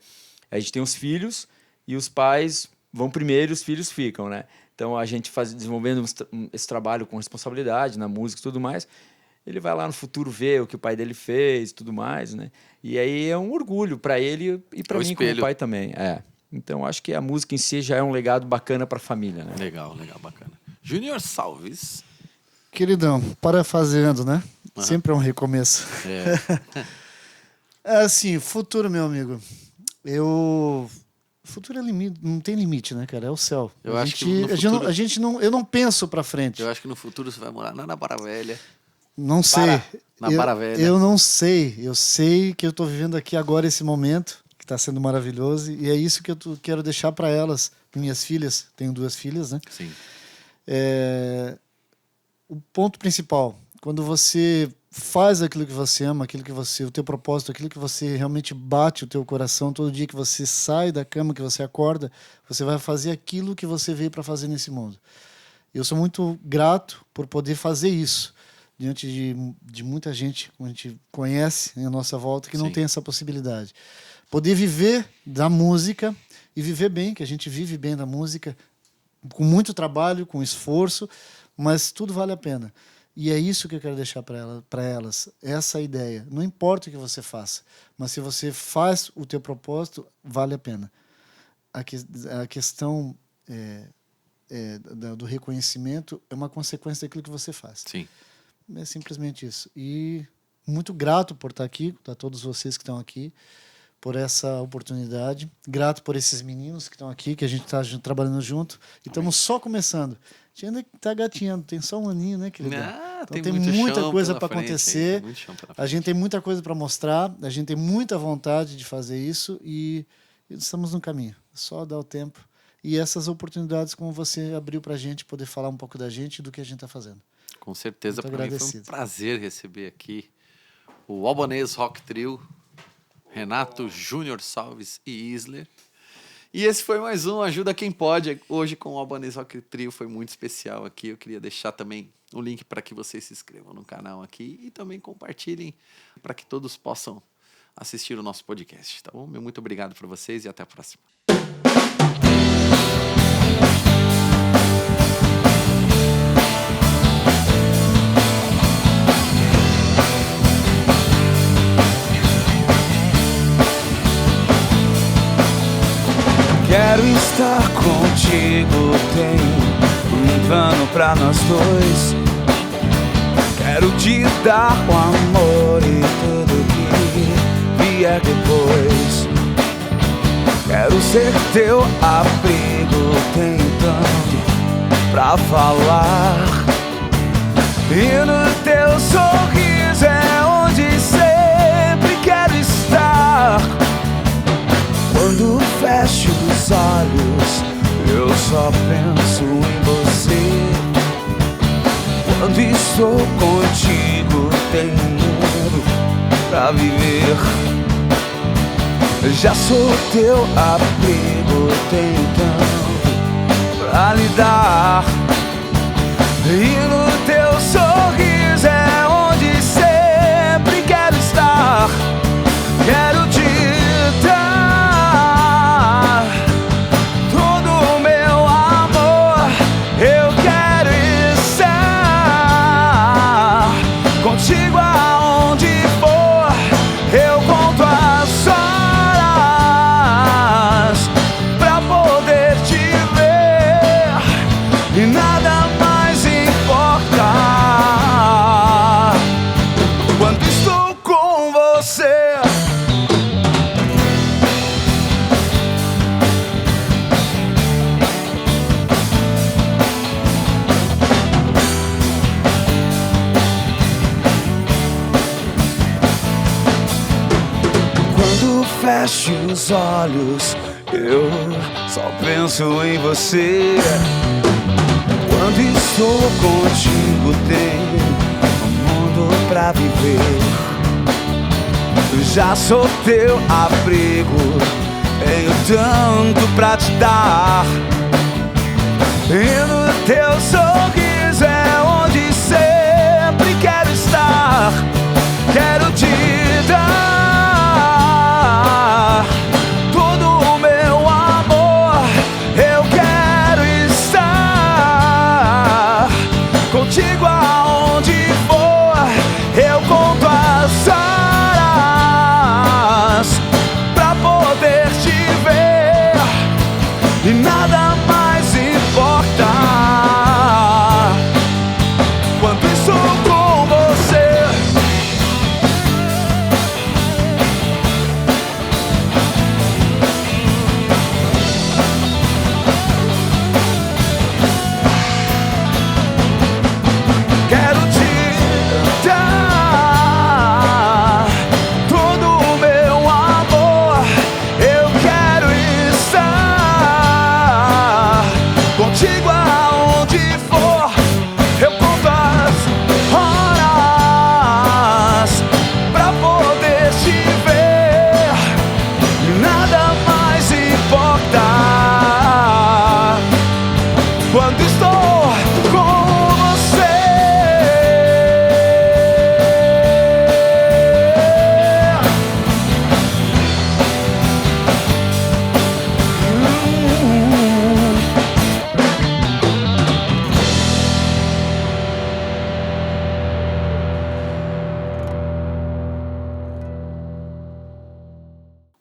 A gente tem os filhos e os pais vão primeiro e os filhos ficam, né? Então, a gente desenvolvendo esse trabalho com responsabilidade na música e tudo mais, ele vai lá no futuro ver o que o pai dele fez e tudo mais, né? E aí é um orgulho para ele e para mim como pai também. Então, acho que a música em si já é um legado bacana para a família, né? Legal, bacana. Júnior Salves. Queridão, parafraseando, né? Sempre é um recomeço. Assim, futuro, meu amigo. Futuro é limite, não tem limite, né, cara? É o céu. Eu não penso pra frente. Eu acho que no futuro você vai morar na Barra Velha. Não sei. Na Barra Velha. Eu não sei. Eu sei que eu tô vivendo aqui agora esse momento, que tá sendo maravilhoso, e é isso que eu quero deixar para elas, minhas filhas. Tenho 2 filhas, né? Sim. O ponto principal, quando você faz aquilo que você ama, o teu propósito, aquilo que você realmente bate o teu coração, todo dia que você sai da cama, que você acorda, você vai fazer aquilo que você veio para fazer nesse mundo. Eu sou muito grato por poder fazer isso diante de muita gente que a gente conhece à nossa volta que não tem essa possibilidade. Poder viver da música e viver bem, que a gente vive bem da música, com muito trabalho, com esforço, mas tudo vale a pena. E é isso que eu quero deixar para elas, essa ideia. Não importa o que você faça, mas se você faz o teu propósito, vale a pena. A questão do reconhecimento é uma consequência daquilo que você faz. Sim. É simplesmente isso. E muito grato por estar aqui, a todos vocês que estão aqui, por essa oportunidade. Grato por esses meninos que estão aqui, que a gente está trabalhando junto. E estamos só começando. A gente ainda está gatinhando, tem só um aninho, né, querido? Então tem muita coisa para acontecer. A gente tem muita coisa para mostrar, a gente tem muita vontade de fazer isso e estamos no caminho. É só dar o tempo. E essas oportunidades, como você abriu para a gente, poder falar um pouco da gente e do que a gente está fazendo. Com certeza, para mim foi um prazer receber aqui o Albanês Rock Trio, Renato, Júnior Salves e Isler. E esse foi mais um Ajuda Quem Pode. Hoje com o Albanês Rock Trio foi muito especial aqui. Eu queria deixar também o link para que vocês se inscrevam no canal aqui e também compartilhem para que todos possam assistir o nosso podcast, tá bom? Meu muito obrigado para vocês e até a próxima. Quero estar contigo, tenho um plano pra nós dois. Quero te dar o amor e tudo que vier depois. Quero ser teu abrigo, tenho tanto pra falar. E no teu sorriso é onde sempre quero estar. Quando fecho os olhos, eu só penso em você. Quando estou contigo, tenho um mundo pra viver. Já sou teu abrigo, tenho tanto pra lhe dar. E no teu sorriso é onde sempre quero estar. Quero te dar todo o meu amor. Eu quero estar contigo aonde for. Eu conto as horas pra poder te ver. E nada mais importa quando estou com você. Feche os olhos, eu só penso em você. Quando estou contigo, tenho um mundo pra viver. Já sou teu abrigo, tenho tanto pra te dar. E no teu sorriso é onde sempre quero estar. Quero te dar todo o meu amor. Eu quero estar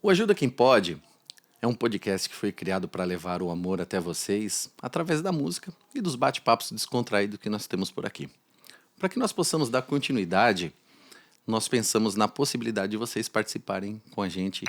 O Ajuda Quem Pode é um podcast que foi criado para levar o amor até vocês através da música e dos bate-papos descontraídos que nós temos por aqui. Para que nós possamos dar continuidade, nós pensamos na possibilidade de vocês participarem com a gente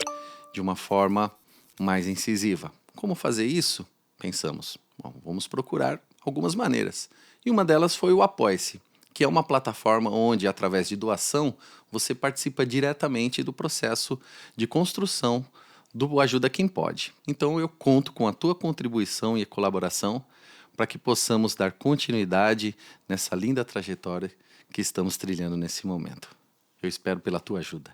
de uma forma mais incisiva. Como fazer isso? Pensamos, bom, vamos procurar algumas maneiras. E uma delas foi o Apoie-se, que é uma plataforma onde, através de doação, você participa diretamente do processo de construção do Ajuda Quem Pode. Então eu conto com a tua contribuição e colaboração para que possamos dar continuidade nessa linda trajetória que estamos trilhando nesse momento. Eu espero pela tua ajuda.